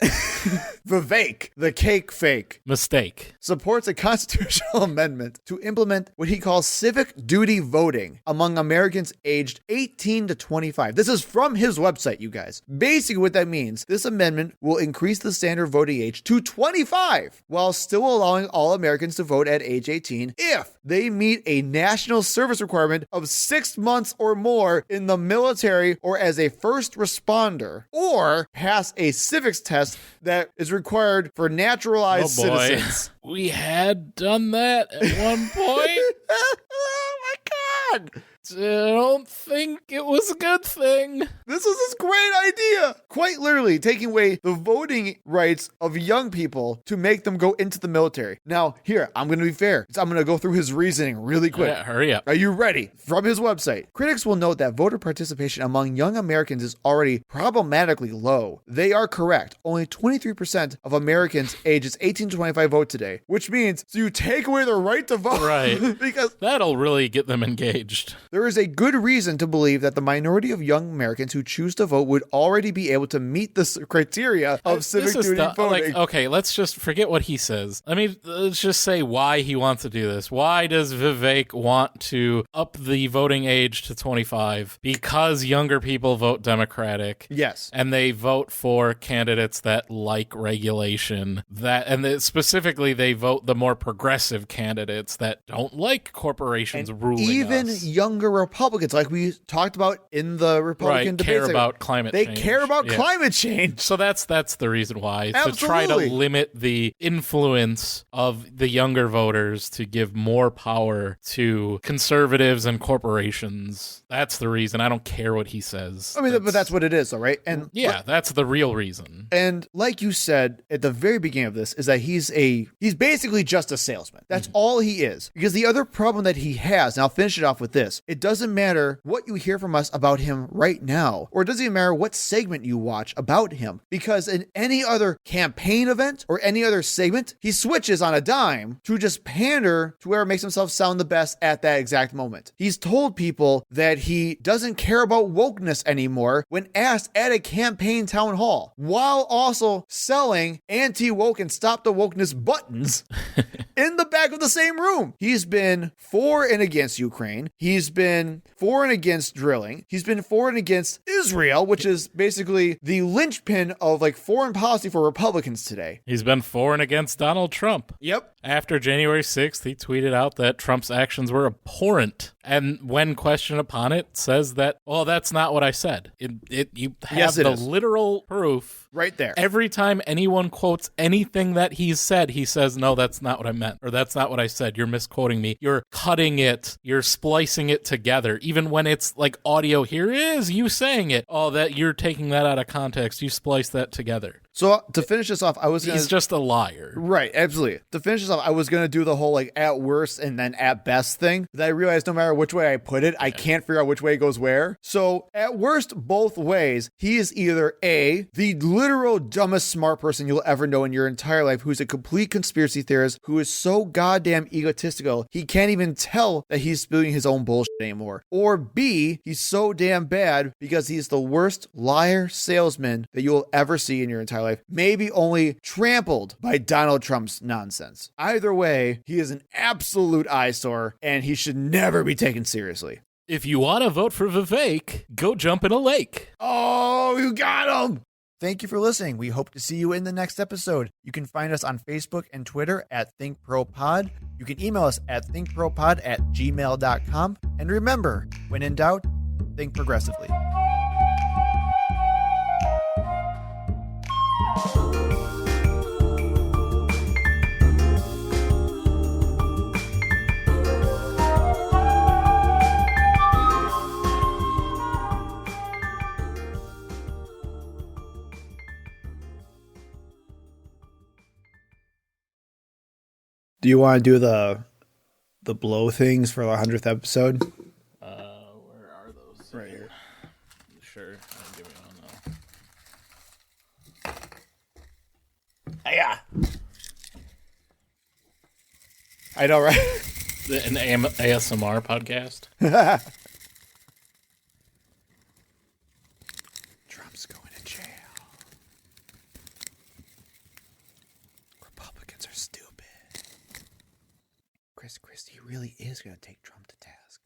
Vivek, the cake fake. Mistake. Supports a constitutional amendment to implement what he calls civic duty voting among Americans aged 18 to 25. This is from his website, you guys. Basically what that means, this amendment will increase the standard voting age to 25 while still allowing all Americans to vote at age 18 if they meet a national service requirement of 6 months or more in the military or as a first responder, or pass a civics test that is required for naturalized citizens. We had done that at one point. Oh my God. I don't think it was a good thing. This is his great idea. Quite literally taking away the voting rights of young people to make them go into the military. Now, here, I'm going to be fair. I'm going to go through his reasoning really quick. Yeah, hurry up. Are you ready? From his website. Critics will note that voter participation among young Americans is already problematically low. They are correct. Only 23% of Americans ages 18 to 25 vote today, which means so you take away their right to vote. Right. Because that'll really get them engaged. there is a good reason to believe that the minority of young Americans who choose to vote would already be able to meet the criteria of civic duty voting. Okay, let's just forget what he says. Let's just say why he wants to do this. Why does Vivek want to up the voting age to 25? Because younger people vote Democratic. Yes. And they vote for candidates that like regulation. Specifically, they vote the more progressive candidates that don't like corporations ruling even us. Younger Republicans, like we talked about in the Republican debates, care about climate they change. care about Yeah. climate change. So that's the reason why. To try to Absolutely. limit the influence of the younger voters to give more power to conservatives and corporations. That's the reason. I don't care what he says. I mean, but that's what it is, though, right? And yeah, that's the real reason. And like you said at the very beginning of this, is that he's basically just a salesman. That's all he is. Because the other problem that he has, and I'll finish it off with this, it doesn't matter what you hear from us about him right now, or it doesn't even matter what segment you watch about him, because in any other campaign event or any other segment, he switches on a dime to just pander to whoever makes himself sound the best at that exact moment. He's told people that he doesn't care about wokeness anymore when asked at a campaign town hall, while also selling anti-woke and stop the wokeness buttons in the back of the same room. He's been for and against Ukraine. He's been for and against drilling. He's been for and against Israel, which is basically the linchpin of like foreign policy for Republicans today. He's been for and against Donald Trump. Yep. After January 6th, he tweeted out that Trump's actions were abhorrent. And when questioned upon it, says that, well, that's not what I said. You have the literal proof right there. Every time anyone quotes anything that he's said, he says, no, that's not what I meant. Or that's not what I said. You're misquoting me. You're cutting it. You're splicing it together. Even when it's like audio, here is you saying it. Oh, that you're taking that out of context. You splice that together. So to finish this off, he's just a liar. Right, absolutely. To finish this off, I was going to do the whole like at worst and then at best thing. But I realized no matter which way I put it, I can't figure out which way goes where. So at worst, both ways, he is either A, the literal dumbest smart person you'll ever know in your entire life, who's a complete conspiracy theorist, who is so goddamn egotistical, he can't even tell that he's spewing his own bullshit anymore. Or B, he's so damn bad because he's the worst liar salesman that you'll ever see in your entire life. Maybe only trampled by Donald Trump's nonsense. Either way, he is an absolute eyesore and he should never be taken seriously. If you want to vote for Vivek, go jump in a lake. Oh, you got him! Thank you for listening. We hope to see you in the next episode. You can find us on Facebook and Twitter at ThinkProPod. You can email us at thinkpropod@gmail.com. And remember, when in doubt, think progressively. Do you want to do the blow things for the 100th episode? Where are those? Right here. Sure. I'll give you one though. Yeah. I know, right? An ASMR podcast. Trump's going to jail. Republicans are stupid. Chris Christie really is going to take Trump to task.